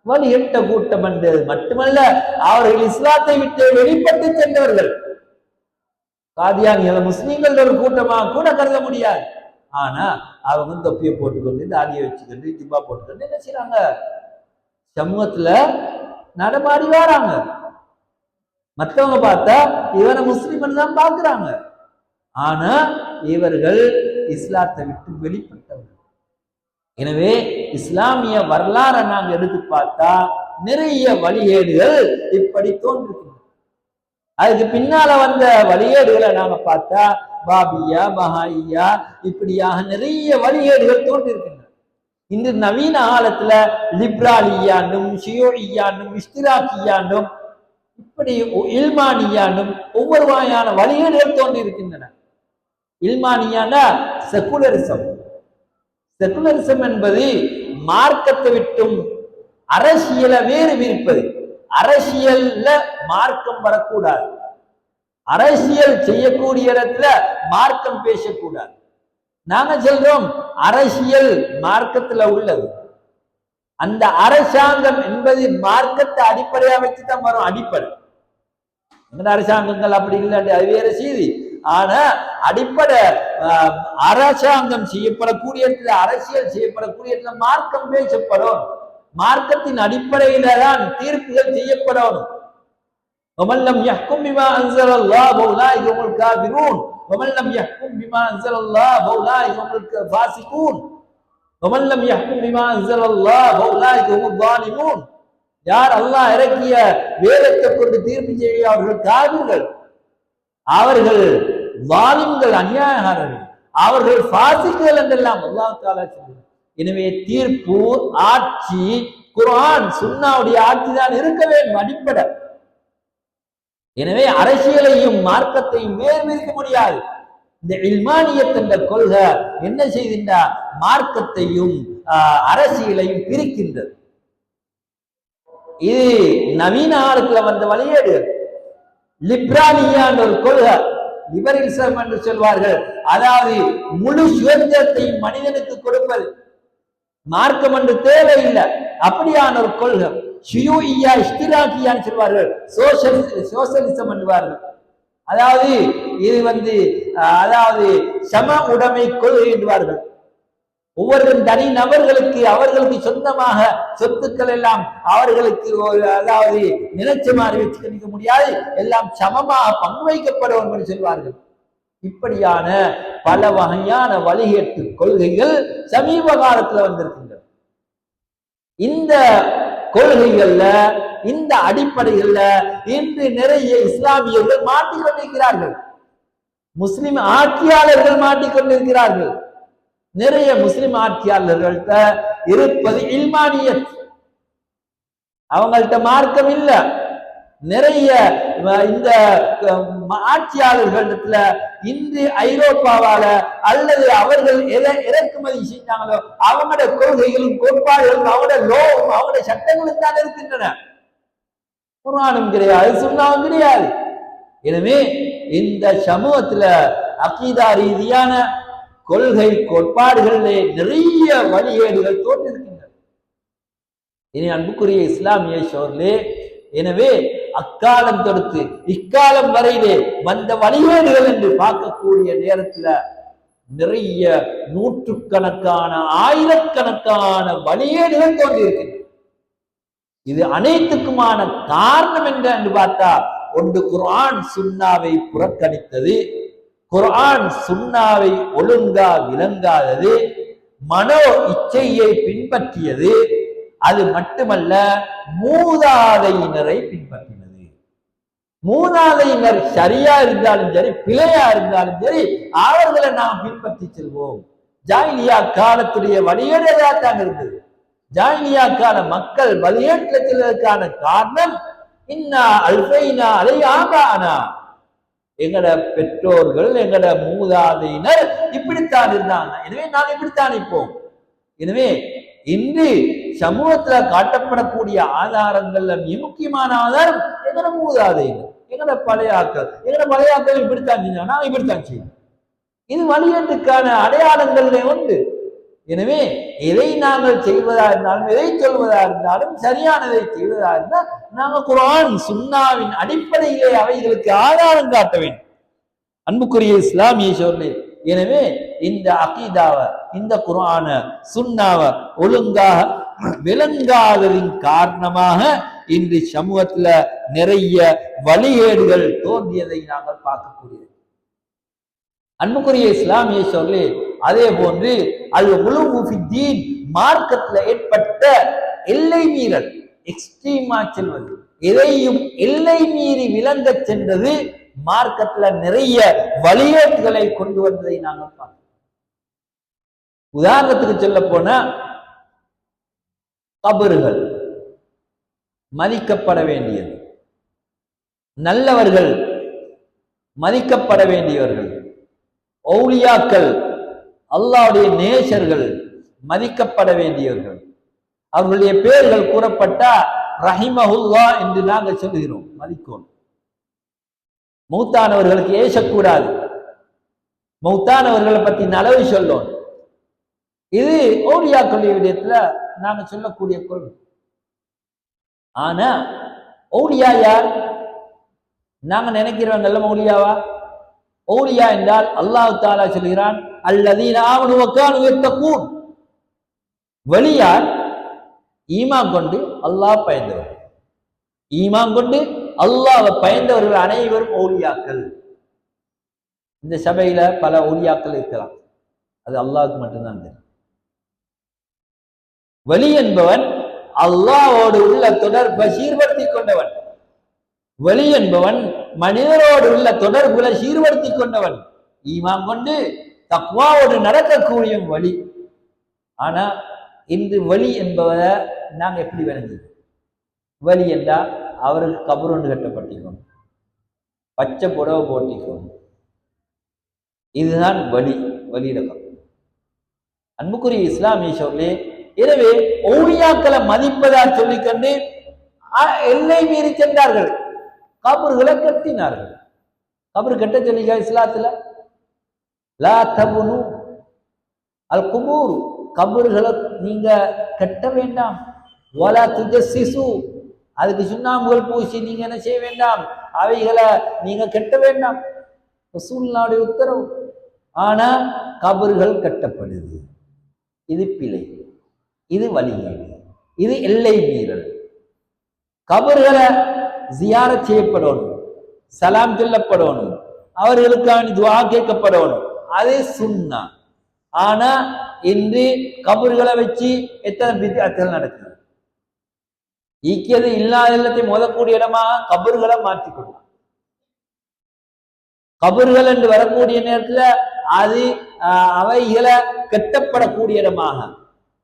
வழிகட்ட கூட்டம் என்றது மட்டுமல்ல, அவர்கள் இஸ்லாத்தை விட்டு வெளிப்பட்டு சென்றவர்கள். காதியானிகள் முஸ்லீம்கள் ஒரு கூட்டமாக கூட கருத முடியாது. ஆனா அவங்க தொப்பியை போட்டுக்கொண்டு, தாடியை வச்சுக்கிட்டு, ஜிப்பா போட்டுக்கொண்டு என்ன செய்யறாங்க? சமூகத்துல நடமாடி வராங்க. மற்றவங்க பார்த்தா இவனை முஸ்லிம் தான் பார்க்கிறாங்க. ஆனா இவர்கள் இஸ்லாத்தை விட்டு வெளிப்பட்டவர்கள். எனவே இஸ்லாமிய வரலாறை நாங்க எடுத்து பார்த்தா நிறைய வழிகேடுகள் இப்படி தோன்றிருக்கின்றன. அதுக்கு பின்னால வந்த வழிகேடுகளை நாங்க பார்த்தா பாபியா, பஹாயியா, இப்படியாக நிறைய வழிகேடுகள் தோன்றிருக்கின்றன. இன்று நவீன காலத்துல லிப்ராலியாண்டும் ஷியோஇயாண்டும் இஸ்திராக்கியாண்டும் இப்படி இல்மானியாண்டும் ஒவ்வொரு வகையான வழிகள் தோன்றி இருக்கின்றன. இல்மானியானா செகுலரிசம். செகுலரிசம் என்பது மார்க்கத்தை விட்டும் அரசியலை வேறு விரிப்பது. அரசியல்ல மார்க்கம் வரக்கூடாது, அரசியல் செய்யக்கூடிய இடத்துல மார்க்கம் பேசக்கூடாது. நாங்க சொல்றோம் அரசியல் மார்க்கத்துல உள்ளது. அந்த அரசாங்கம் என்பது மார்க்கத்தை அடிப்படையா வச்சுதான் வரும். அடிப்படை அரசாங்கங்கள் அப்படி இல்லை, அது வேற செய்தி. ஆனா அடிப்படை அரசாங்கம் செய்யப்படக்கூடிய இடத்துல, அரசியல் செய்யப்படக்கூடிய இடத்துல மார்க்கம் பேசப்படும். மார்க்கத்தின் அடிப்படையில தான் தீர்ப்புகள் செய்யப்படும். ومن لم يحكم بما انزل الله فاولئك هم الكافرون ومن لم يحكم بما انزل الله فاولئك هم الفاسقون ومن لم يحكم بما انزل الله فاولئك هم الظالمون. யார் அல்லாஹ் இறக்கிய வேதத்தை கொண்டு தீர்ப்பு செய்ய அவர்கள் காவிர்கள், அவர்கள் வாலிம்கள், அநியாயக்காரர்கள், அவர்கள் ஃபாசிக்குகள் என்றெல்லாம் அல்லாஹ் தஆலா சொல்கிறார். எனவே தீர்ப்பு ஆட்சி குர்ஆன் சுன்னாவுடைய ஆட்சி தான் இருக்க வேண்டும் அடிப்படை. எனவே அரசியலையும் மார்க்கத்தையும் வேறு இருக்க முடியாது. இந்த இல்மானியத் என்ற கொள்கை என்ன செய்கின்ற மார்க்கத்தையும் அரசியலையும் பிரிக்கின்றது. இது நவீன காலத்துல வந்த வழியேடு. லிப்ராலியான ஒரு கொள்கை, லிபரலிசம் என்று சொல்வார்கள். அதாவது முழு சுதந்திரத்தையும் மனிதனுக்கு கொடுப்பது, மார்க்கம் என்று தேவையில்லை, அப்படியான ஒரு கொள்கை. ஷியூஇயா இஸ்திராக்கியான்னு சொல்வார்கள், சோசலிசம் என்பார்கள். அதாவது இது அதாவது சம உடைமை கொள்கை என்பார்கள். ஒவ்வொரு தனி நபர்களுக்கு அவர்களுக்கு சொந்தமாக சொத்துக்கள் எல்லாம் அவர்களுக்கு அதாவது நினைச்ச மாதிரி வச்சுக்க முடியாது, எல்லாம் சமமாக பங்கு வைக்கப்படும் என்று சொல்வார்கள். இப்படியான பல வகையான வழிகேட்டு கொள்கைகள் சமீப காலத்துல வந்திருக்கின்றன. இந்த கொள்கைகள்ல, இந்த அடிப்படைகள்ல இன்று நிறைய இஸ்லாமியர்கள் மாட்டிக்கொண்டிருக்கிறார்கள், முஸ்லிம் ஆட்சியாளர்கள் மாட்டிக்கொண்டிருக்கிறார்கள். நிறைய முஸ்லிம் ஆட்சியாளர்கள்ட்ட இருப்பது இல்மானியத், அவங்கள்ட்ட மார்க்கம் இல்ல. நிறைய இந்த ஆட்சியாளர்களிடத்துல இன்று ஐரோப்பாவால அல்லது அவர்கள் எதை இறக்குமதி செஞ்சாங்களோ அவங்களோட கொள்கைகளும் கோட்பாடுகளும் அவங்களோட லோவும் அவங்களோட சட்டங்களும் தான் இருக்கின்றன. குர்ஆனும் கிடையாது, சுன்னாவும் கிடையாது. எனவே இந்த சமூகத்துல அகீதா ரீதியான கொள்கை கோட்பாடுகளிலே நிறைய வழிகேடுகள் தோன்றிருக்கின்றன. இனி அன்புக்குரிய இஸ்லாமிய சோர்களே, எனவே அக்காலம் தொடுத்து இக்காலம் வரையிலே வந்த வழிகேடுகள் என்று பார்க்கக்கூடிய நேரத்துல நிறைய நூற்றுக்கணக்கான ஆயிரக்கணக்கான வழிகேடுகள் தோன்றியிருக்கின்றன. இது அனைத்துக்குமான காரணம் என்று பார்த்தா, ஒன்று குர்ஆன் சுன்னாவை புறக்கணித்தது, குர்ஆன் சுன்னாவை ஒழுங்கா விளங்காதது, மனோ இச்சையை பின்பற்றியது, அது மட்டுமல்ல மூதாதையினரை பின்பற்றினது. மூதாதையினர் சரியா இருந்தாலும் சரி, பிழையா இருந்தாலும் சரி, அவர்களை நாம் பின்பற்றி செல்வோம். ஜாஹிலியா காலத்துடைய வழியேடாக இருந்தது. ஜாஹிலியா கால மக்கள் வழியேற்றில் செல்வதற்கான காரணம் இன்னா அல்ஃபைனா அலையாபானா, எங்கட பெற்றோர்கள் எங்கட மூதாதையினர் இப்படித்தான் இருந்தாங்க, எனவே நாம் இப்படித்தான் இருப்போம். எனவே இன்று சமூகத்துல காட்டப்படக்கூடிய ஆதாரங்கள்ல மிக முக்கியமான ஆதாரம் எங்கட மூதாதையினர், எங்கட பழையாக்கள். எங்கட பழையாக்கள் இப்படித்தான் செஞ்சாங்க, நாங்க இப்படித்தான் செய்யணும். இது வழியேட்டுக்கான அடையாளங்கள்ல உண்டு. எனவே எதை நாங்கள் செய்வதா இருந்தாலும், எதை சொல்வதா இருந்தாலும், சரியானதை செய்வதா இருந்தால் நாங்கள் குர்ஆன் சுன்னாவின் அடிப்படையிலே அவைகளுக்கு ஆதாரம் காட்ட வேண்டும். அன்புக்குரிய இஸ்லாமிய சோர்களே, எனவே இந்த அகீதாவை, இந்த குர்ஆன சுன்னாவை ஒழுங்காக விளங்காததின் காரணமாக இன்று சமூகத்துல நிறைய வழிகேடுகள் தோன்றியதை நாங்கள் பார்க்கக்கூடியது. அன்புக்குரிய இஸ்லாமிய சோர்களே, அதே போன்று அது உலூஃபித்தீன் மார்க்கத்துல ஏற்பட்ட எல்லை மீறல், எக்ஸ்ட்ரீமா செல்வது, எதையும் எல்லை மீறி விளங்க சென்றது மார்க்கத்துல நிறைய வழிகேடுகளை கொண்டு வந்ததை நாங்கள் பார்க்கிறோம். உதாரணத்துக்கு சொல்ல போனா, கபறுகள் மதிக்கப்பட வேண்டியது, நல்லவர்கள் மதிக்கப்பட வேண்டியவர்கள், ஔலியாக்கள் அல்லாஹ்வுடைய நேசர்கள் மதிக்கப்பட வேண்டியவர்கள். அவர்களுடைய பெயர்கள் கூறப்பட்டா ரஹிமஹுல்லா என்று நாங்கள் சொல்கிறோம், மதிக்கணும். மௌத்தானவர்களுக்கு ஏசக்கூடாது, மௌத்தானவர்களை பத்தி நலவு சொல்லணும். இது ஔலியாக்களுடைய விடயத்துல நாங்க சொல்லக்கூடிய கொள்கை. ஆனா ஔலியா யார்? நாங்க நினைக்கிறவங்க ஔலியாவா? ஔலியா என்றால் அல்லாஹ் தஆலா சொல்கிறான், அல்லதீன ஆமனு வ கானூ யத்தகூன். வலியார் ஈமான் கொண்டு அல்லாஹ் பயந்தவர்கள், ஈமான் கொண்டு அல்லாஹ்வை பயந்தவர்கள் அனைவரும் ஔலியாக்கள். இந்த சபையில பல ஔலியாக்கள் இருக்கலாம், அது அல்லாஹ்வுக்கு மட்டும்தான் தெரியும். வலி என்பவன் அல்லாஹ்வோடு உள்ள தொடர்பை சீர்படுத்தி கொண்டவன். வலி என்பவன் மனிதரோடு உள்ள தொடர்புகளை சீர்படுத்தி கொண்டவன், ஈமான் கொண்டு தக்வாவோடு நடக்கக்கூடிய வலி. ஆனா இன்று வலி என்பதை நாங்க எப்படி விளங்குது? வலி என்றால் அவருக்கு கபர் ஒன்று கட்டப்பட்டிருக்கணும், பச்சை புடவை போட்டிக்கணும், இதுதான் வலி, வலியிடக்கம். அன்புக்குரிய இஸ்லாமிய சொல்லே, எனவே ஔலியாக்களை மதிப்பதா சொல்லிக்கொண்டு எல்லை மீறி சென்றார்கள், கபர்களை கட்டினார்கள். கபர் கட்ட சொல்லிக்க இஸ்லாத்துல, லா தபுனு அல் குபூர், கபர்களை நீங்க கட்ட வேண்டாம். வலா துஜஸ்ஸிசு, அதுக்கு சுண்ணாம்புகள் பூசி நீங்க என்ன செய்ய வேண்டாம், அவைகளை நீங்க கட்ட வேண்டாம், ரசூலுல்லாஹ்வுடைய உத்தரவு. ஆனா கபர்கள் கட்டப்படுது, இது பிழை, இது வழிகேடு, இது எல்லை மீறல். கபர்களை ஜியாரத் செய்யப்படணும், சலாம் சொல்லப்படணும், அவர்களுக்கான துஆ கேட்கப்படணும், அது சுன்னா. ஆனா இன்று கபர்களை வச்சு எத்தனை பித்அத்துகள் நடக்குது. ஈக்கியது இல்லாத எல்லாத்தையும் மோதக்கூடிய இடமா கபர்களை மாற்றிக்கொள்ளலாம். கபர்கள் என்று வரக்கூடிய நேரத்துல அது அவைகளை கட்டப்படக்கூடிய இடமாக,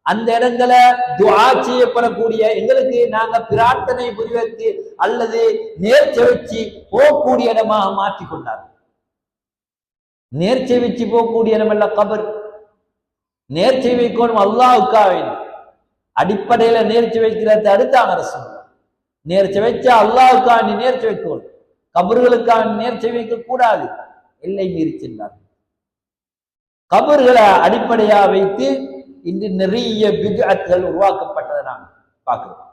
அந்த இடங்களை துஆ செய்யப்படக்கூடிய, எங்களுக்கு நாங்க பிரார்த்தனை புரிவதற்கு அல்லது நேர்ச்சை வச்சு போகக்கூடிய இடமாக மாற்றிக்கொண்டார். நேர்ச்சை வச்சு போகக்கூடிய இடம் அல்ல கபர். நேர்ச்சை வைக்கணும் அல்லாஹ்வுக்காக வேண்டும், அடிப்படையில நேர்ச்சி வைக்கிறத அடுத்தாங்க ரசூல். நேர்ச்சி வச்சா அல்லாஹ்வுக்காக நீ நேர்ச்சி வைக்கணும், கபர்களுக்காக நேர்ச்சி வைக்க கூடாது, எல்லை மீறி சென்றார். கபர்களை அடிப்படையா வைத்து இன்று நிறைய பித்அத்துகள் உருவாக்கப்பட்டதை நாம் பார்க்கிறோம்.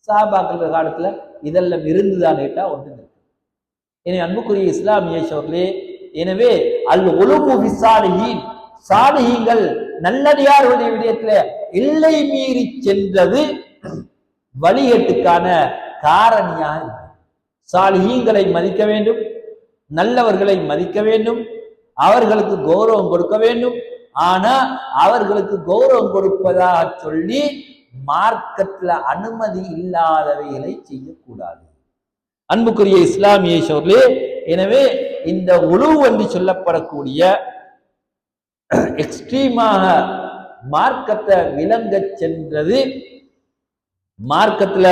சஹாபாக்கள் காலத்துல இதெல்லாம் இருந்துதான் கேட்டா ஒன்று. எனவே அன்புக்குரிய இஸ்லாமிய சகோதரர்களே, எனவே அல் உலுமு பிஸ்ஸாலிஹீன், சாலிஹீன்கள் நல்லடியார்களுடைய விடயத்துல எல்லை மீறி சென்றது வழிகேட்டுக்கான காரணியாக. சாலிஹீன்களை மதிக்க வேண்டும், நல்லவர்களை மதிக்க வேண்டும், அவர்களுக்கு கௌரவம் கொடுக்க வேண்டும். ஆனா அவர்களுக்கு கௌரவம் கொடுப்பதாக சொல்லி மார்க்கத்துல அனுமதி இல்லாதவைகளை செய்யக்கூடாது. அன்புக்குரிய இஸ்லாமிய சகோதரர்களே, எனவே இந்த உலு என்று சொல்லப்படக்கூடிய எக்ஸ்ட்ரீமாக மார்க்கத்தை விளங்க சென்றது, மார்க்கத்துல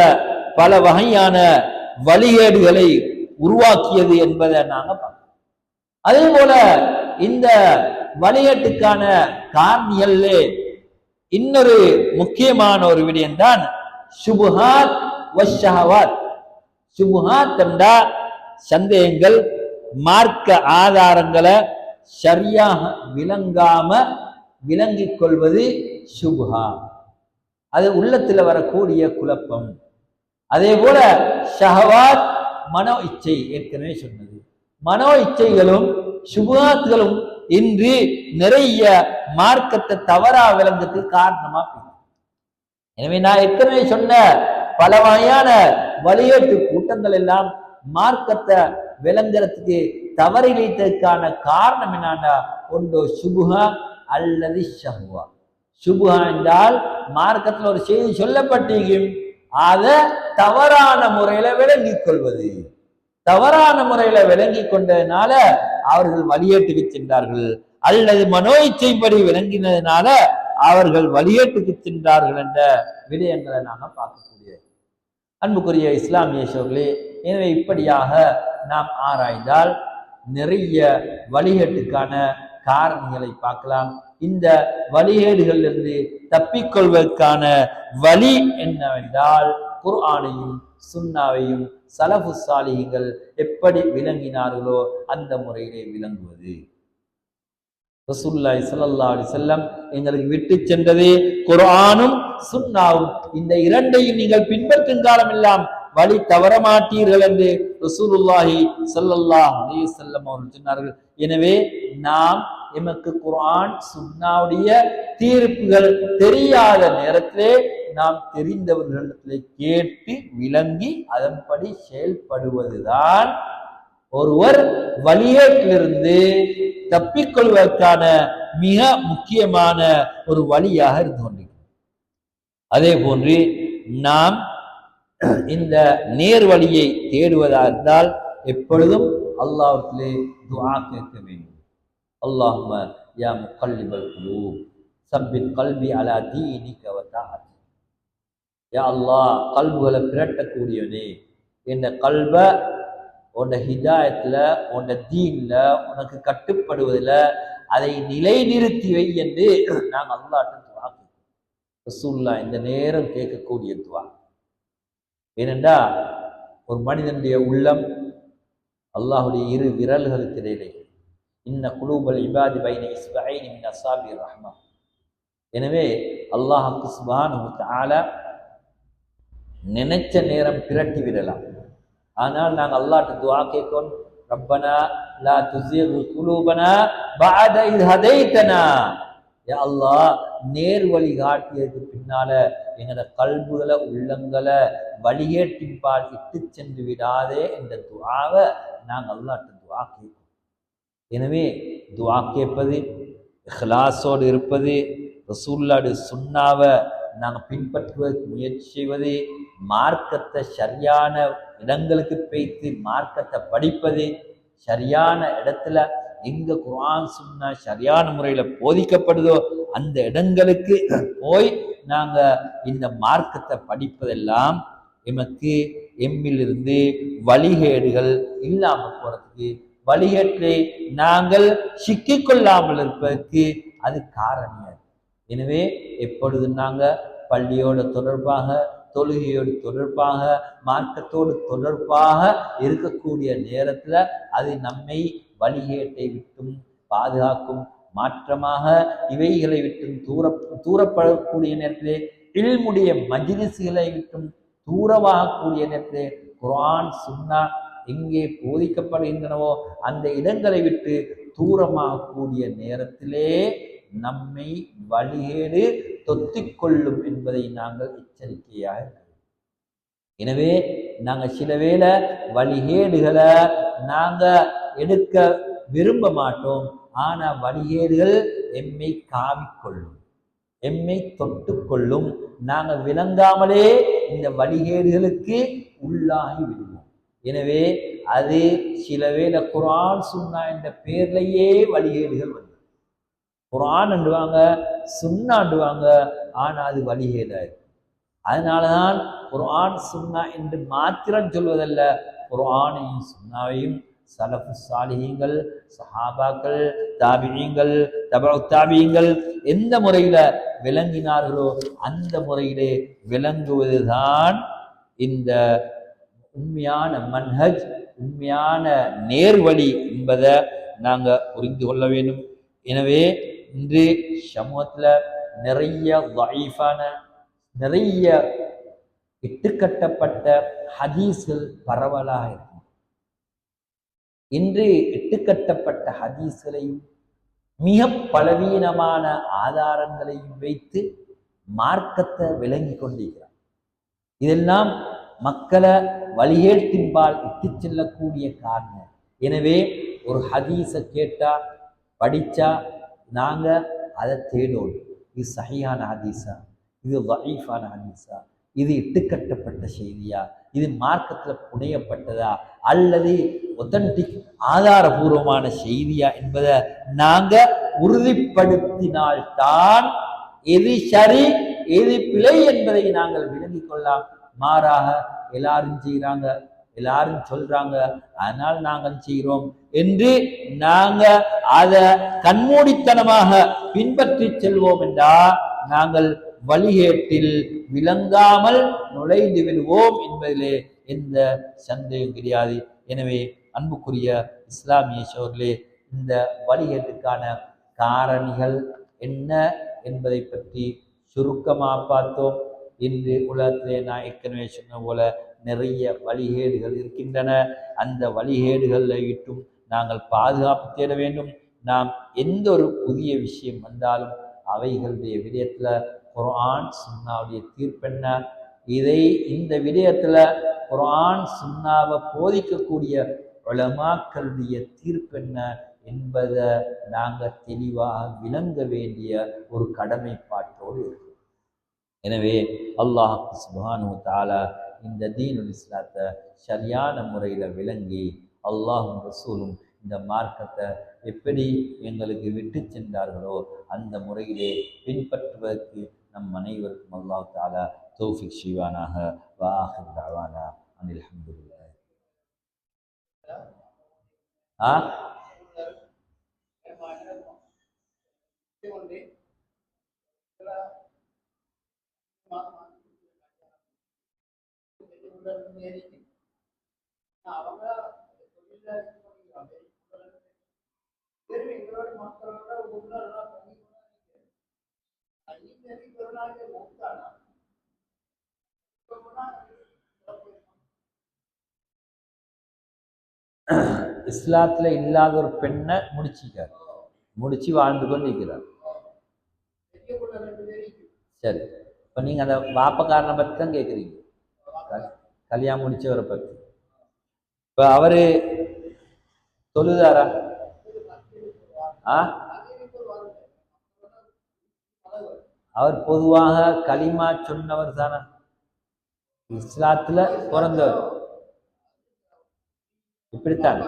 பல வகையான வழிகேடுகளை உருவாக்கியது என்பதை நாங்க பார்க்கிறோம். அதே போல இந்த வழிகேட்டுக்கான காரணிகள்ல இன்னொரு முக்கியமான ஒரு விடயம்தான் சுபுஹாத் வஷ்ஷஹவாத். சுபுஹாத் என்றா சந்தேகங்கள், மார்க்க ஆதாரங்களை சரியாக விளங்காம விளங்கிக் கொள்வது சுபுஹா, அது உள்ளத்துல வரக்கூடிய குழப்பம். அதே போல ஷஹவாத் மனோ இச்சை, ஏற்கனவே சொன்னது. மனோ இச்சைகளும் சுபுஹாத்களும் இன்று நிறைய மார்க்கத்தை தவறா விளங்கத்துக்கு காரணமா. எனவே நான் ஏற்கனவே சொன்ன பல வகையான வழிகேட்டு கூட்டங்கள் எல்லாம் மார்க்கத்தை விளங்குறதுக்கு தவறிழைத்ததுக்கான காரணம் என்னன்னா, ஒன்று சுபுஹா அல்லது ஷஹ்வா. சுபுஹா என்றால் மார்க்கத்தில் ஒரு செய்தி சொல்லப்பட்டிருக்கும், அதை தவறான முறையில விளங்கிக் கொள்வது. தவறான முறையில விளங்கி கொண்டதுனால அவர்கள் வழிகேட்டுக்கு சென்றார்கள், அல்லது மனோ இச்சைப்படி விளங்கினதுனால அவர்கள் வழியேட்டுக்கு சென்றார்கள் என்ற விடயங்களை நாங்க பார்க்கக்கூடிய அன்புக்குரிய இஸ்லாமிய சோர்களே. எனவே இப்படியாக நாம் ஆராய்ந்தால் நிறைய வழிகேட்டுக்கான காரணங்களை பார்க்கலாம். இந்த வழிகேடுகளிலிருந்து தப்பிக்கொள்வதற்கான வழி என்னவென்றால் குர்ஆனையும் சுன்னாவையும் சலஃபு சாலிஹீன்கள் எப்படி விளங்கினார்களோ அந்த முறையிலே விளங்குவது. ரசூலுல்லாஹி ஸல்லல்லாஹு அலைஹி வஸல்லம் எங்களுக்கு விட்டு சென்றதே குர்ஆனும் சுன்னாவும். இந்த இரண்டையும் நீங்கள் பின்பற்றும் காலமெல்லாம் வழி தவற மாட்டீர்கள் என்று ரசூலுல்லாஹி ஸல்லல்லாஹு அலைஹி வஸல்லம் அவர்கள் சொன்னார்கள். எனவே நாம் எமக்கு குர்ஆன் சுன்னாவுடைய தீர்ப்புகள் தெரியாத நேரத்திலே நாம் தெரிந்தவர்களிடத்திலே கேட்டு விளங்கி அதன்படி செயல்படுவதுதான் ஒருவர் வழியேட்டிலிருந்து தப்பிக்கொள்வதற்கான மிக முக்கியமான ஒரு வழியாக இருந்து கொண்டிருக்கிறது. அதே போன்று நாம் இந்த நேர் வழியை தேடுவதாக இருந்தால் எப்பொழுதும் அல்லாஹ்விடத்திலே துஆ கேட்க வேண்டும். அல்லாஹும்ம யா முகல்லிபல் குலூப் சப்பித் கல்பி அலா தீனிக வ தஆத். யா அல்லாஹ், கல்புகளை பிரட்டக்கூடியவனே, என்ற கல்ப உன்ட ஹிதாயத்துல உன்ட தீன்ல உனக்கு கட்டுப்படுவதில் அதை நிலைநிறுத்தி வை என்று நாங்கள் அல்லாஹ்ட்ட துஆ கேட்கிறோம். ரசூலுல்லாஹ் இந்த நேரம் கேட்கக்கூடிய துஆ. ஏனென்றா ஒரு மனிதனுடைய உள்ளம் அல்லாஹுடைய இரு விரல்களுக்கு இடையிலே, இன்ன குலூபல் இபாதி பைன இஸ்பஐனி மின் அஸாபி ரஹ்மா. எனவே அல்லாஹ் சுப்ஹானஹு வ தஆலா நினைச்ச நேரம் பிரட்டி விடலாம். ஆனால் நாங்கள் அல்லாஹ்ட்ட துஆ கேட்கணும், ரப்பனா லா துஸிக் குலூபனா பஅத இஸ் ஹதைதனா. யா அல்லாஹ், நேர் வழி காட்டியதுக்கு பின்னால எங்களோட கல்புகளை உள்ளங்களை வழிகேட்டின்பால் இட்டு சென்று விடாதே என்ற துஆவை நாங்கள் அல்லாஹ்ட்ட துஆ கேட்போம். எனவே துஆ கேட்பது, இஹ்லாஸோடு இருப்பது, ரசூலுல்லாஹ்வுடைய சுன்னாவை நாங்கள் பின்பற்றுவதற்கு முயற்சி செய்வது, மார்க்கத்தை சரியான இடங்களுக்கு பேய்த்து மார்க்கத்தை படிப்பது, சரியான இடத்துல எங்க குர்ஆன் சுன்னா சரியான முறையில் போதிக்கப்படுதோ அந்த இடங்களுக்கு போய் நாங்க இந்த மார்க்கத்தை படிப்பதெல்லாம் எமக்கு எம்மிலிருந்து வழிகேடுகள் இல்லாமல் போறதுக்கு, வழிகேட்டை நாங்கள் சிக்கிக்கொள்ளாமல் இருப்பதற்கு அது காரணியம். எனவே எப்பொழுது நாங்க பள்ளியோட தொடர்பாக, தொழுகையோடு தொடர்பாக, மார்க்கத்தோடு தொடர்பாக இருக்கக்கூடிய நேரத்துல அது நம்மை வழிகேட்டை விட்டும் பாதுகாக்கும். மாற்றமாக இவைகளை விட்டும் தூரப்படக்கூடிய நேரத்திலே, இல்முடைய மஜ்லிஸ்களை விட்டும் தூரமாகக்கூடிய நேரத்திலே, குர்ஆன் சுன்னா எங்கே போதிக்கப்படுகின்றனவோ அந்த இடங்களை விட்டு தூரமாகக்கூடிய நேரத்திலே நம்மை வழிகேடு தொத்திக்கொள்ளும் என்பதை நாங்கள் எச்சரிக்கையாக இருக்கிறோம். எனவே நாங்கள் சில வேளை வழிகேடுகளை நாங்க எடுக்க விரும்ப மாட்டோம். ஆனா வழிகேடுகள் எம்மை காவிக்கொள்ளும், எம்மை தொட்டுக்கொள்ளும். நாங்க விளங்காமலே இந்த வழிகேடுகளுக்கு உள்ளாகி விடுவோம். எனவே அது சில வேளை குர்ஆன் சுன்னா என்ற பேர்லயே வழிகேடுகள் வந்து, குர்ஆன் அண்டுவாங்க, சுன்னாண்டுவாங்க, ஆனா அது வழிகேடாயிருக்கு. அதனாலதான் குர்ஆன் சுன்னா என்று மாத்திரம் சொல்வதல்ல, குர்ஆனையும் சுன்னாவையும் சலஃபு சாலிஹீன்கள், சஹாபாக்கள், தாபிஈன்கள், தபஉ தாபிஈன்கள் எந்த முறையில விளங்கினார்களோ அந்த முறையிலே விளங்குவதுதான் இந்த உண்மையான மன்ஹஜ், உண்மையான நேர்வழி என்பதை நாங்க புரிந்து கொள்ள வேண்டும். எனவே இன்று சமூகத்துல நிறைய ضعيفான, நிறைய இட்டுக்கட்டப்பட்ட ஹதீஸ்கள் பரவலாக இருக்கும். இன்று இட்டுக்கட்டப்பட்ட ஹதீஸ்களையும் மிக பலவீனமான ஆதாரங்களையும் வைத்து மார்க்கத்தை விளங்கி கொண்டிருக்கிறார். இதெல்லாம் மக்களை வழிகேட்டின்பால் இட்டு செல்லக்கூடிய காரணம். எனவே ஒரு ஹதீஸை கேட்டா படிச்சா நாங்க அதை தேடோம். இது சஹீஹான ஹதீஸா, இது ضعيفான ஹதீஸா, இது இட்டுக்கட்டப்பட்ட செய்தியா, இது மார்க்கத்துல புனையப்பட்டதா அல்லது ஒத்தன்டிக் ஆதாரபூர்வமான செய்தியா என்பதை நாங்க உறுதிப்படுத்தினால்தான் எது சரி எது பிழை என்பதை நாங்கள் விளங்கிக் கொள்ளலாம். மாறாக எல்லாரும் செய்கிறாங்க, எல்லாரும் சொல்றாங்க, அதனால் நாங்கள் செய்கிறோம் என்று நாங்க அதை கண்மூடித்தனமாக பின்பற்றி செல்வோம் என்றால் நாங்கள் வழிகேட்டில் விளங்காமல் நுழைந்து விடுவோம் என்பதிலே எந்த சந்தேகம் கிடையாது. எனவே அன்புக்குரிய இஸ்லாமிய சோர்களே, இந்த வழிகேட்டுக்கான காரணிகள் என்ன என்பதை பற்றி சுருக்கமாக பார்த்தோம். இன்று உலகத்திலே நான் ஏற்கனவே சொன்ன போல நிறைய வழிகேடுகள் இருக்கின்றன. அந்த வழிகேடுகளை விட்டும் நாங்கள் பாதுகாப்பு தேட வேண்டும். நாம் எந்த ஒரு புதிய விஷயம் வந்தாலும் அவைகளுடைய விடயத்துல குர்ஆன் சுன்னாவுடைய தீர்ப்பென்ன, இந்த விடயத்துல குர்ஆன் சுன்னாவை போதிக்கக்கூடிய உலமாக்களுடைய தீர்ப்பென்ன என்பதை நாங்கள் தெளிவாக விளங்க வேண்டிய ஒரு கடமைப்பாட்டோடு இருக்கும். எனவே அல்லாஹ் சுப்ஹானஹு வ தஆலா இந்த தீனுல் இஸ்லாத்தை சரியான முறையில் விளங்கி அல்லாஹும் ரசூலும் இந்த மார்க்கத்தை எப்படி எங்களுக்கு விட்டு சென்றார்களோ அந்த முறையிலே பின்பற்றுவதற்கு நம் அனைவருக்கும் அல்லாஹ் தஆலா தௌஃபீக் செய்வானாக. வ ஆகிரு தஅவானா அனில் ஹம்துலில்லாஹ். இஸ்லாத்துல இல்லாத ஒரு பெண்ணை முடிச்சிக்கார், முடிச்சு வாழ்ந்து கொண்டு இருக்கிறார். சரி, இப்ப நீங்க அந்த வாப்பக்காரனை பத்தி தான் கேட்குறீங்க, கல்யாணம் முடிச்சவரை பத்தி. இப்ப அவரு தொழுதாரா? அவர் பொதுவாக களிமா சொன்னவர் தானே, இஸ்லாத்துல பிறந்தவர். இப்படித்தான்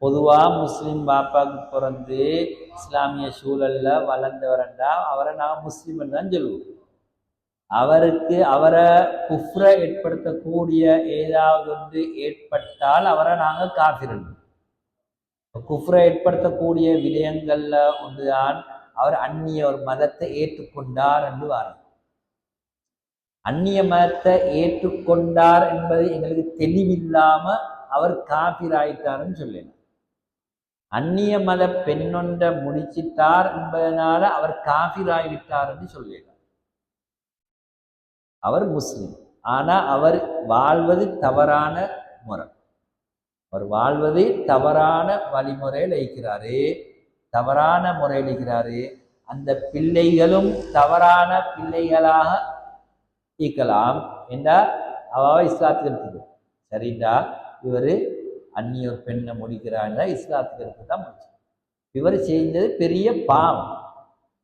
பொதுவா முஸ்லிம் பாப்பாவுக்கு பிறந்து இஸ்லாமிய சூழல்ல வளர்ந்தவரண்டா அவரை நான் முஸ்லிம் தான் சொல்லுவோம். அவரை குஃப்ரை ஏற்படுத்தக்கூடிய ஏதாவது ஒன்று ஏற்பட்டால் அவரை நாங்கள் காஃபிர். குஃப்ரை ஏற்படுத்தக்கூடிய விடயங்கள்ல ஒன்றுதான் அவர் அந்நிய ஒரு மதத்தை ஏற்றுக்கொண்டார் என்று வாரம். அந்நிய மதத்தை ஏற்றுக்கொண்டார் என்பது எங்களுக்கு தெளிவில்லாம அவர் காஃபிர் ஆயிட்டாருன்னு சொல்லலாம். அந்நிய மத பெண்ணொன்ற முடிச்சிட்டார் என்பதனால அவர் காஃபிர் ஆகிவிட்டார் என்று சொல்லலாம். அவர் முஸ்லிம், ஆனா அவர் வாழ்வது தவறான முறை, அவர் வாழ்வது தவறான வழிமுறையில் இருக்கிறாரு, தவறான முறையில் இருக்கிறாரு. அந்த பிள்ளைகளும் தவறான பிள்ளைகளாக இருக்கலாம் என்றால் அவாவை இஸ்லாத்துக்கு இருக்குது. சரிண்டா இவர் அந்நிய ஒரு பெண்ணை முடிக்கிறாங்க, இஸ்லாத்துக்கு எடுத்து தான் முடிச்சு. இவர் செய்தது பெரிய பாவம்.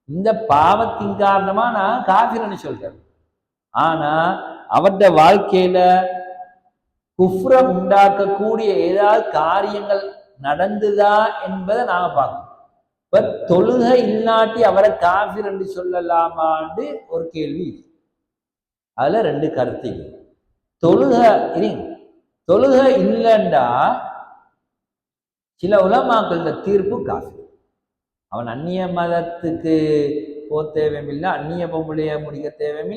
இந்த பாவத்தின் காரணமா நான் காஃபிர்னு சொல்றேன். ஆனா அவருடைய வாழ்க்கையில குஃப்ர உண்டாக்கக்கூடிய ஏதாவது காரியங்கள் நடந்துதா என்பதை நாங்க பார்க்கணும். இப்ப தொழுகை இல்லாட்டி அவரை காஃபிர் என்று சொல்லலாமான்னு ஒரு கேள்வி. அதுல ரெண்டு கருத்து. தொழுகை இல்லைண்டா சில உலமாக்கள தீர்ப்பு காஃபிர். அவன் அந்நிய மதத்துக்கு போக தேவையில்லை, அந்நிய பொம்பளைய முடிக்க தேவையில்லை.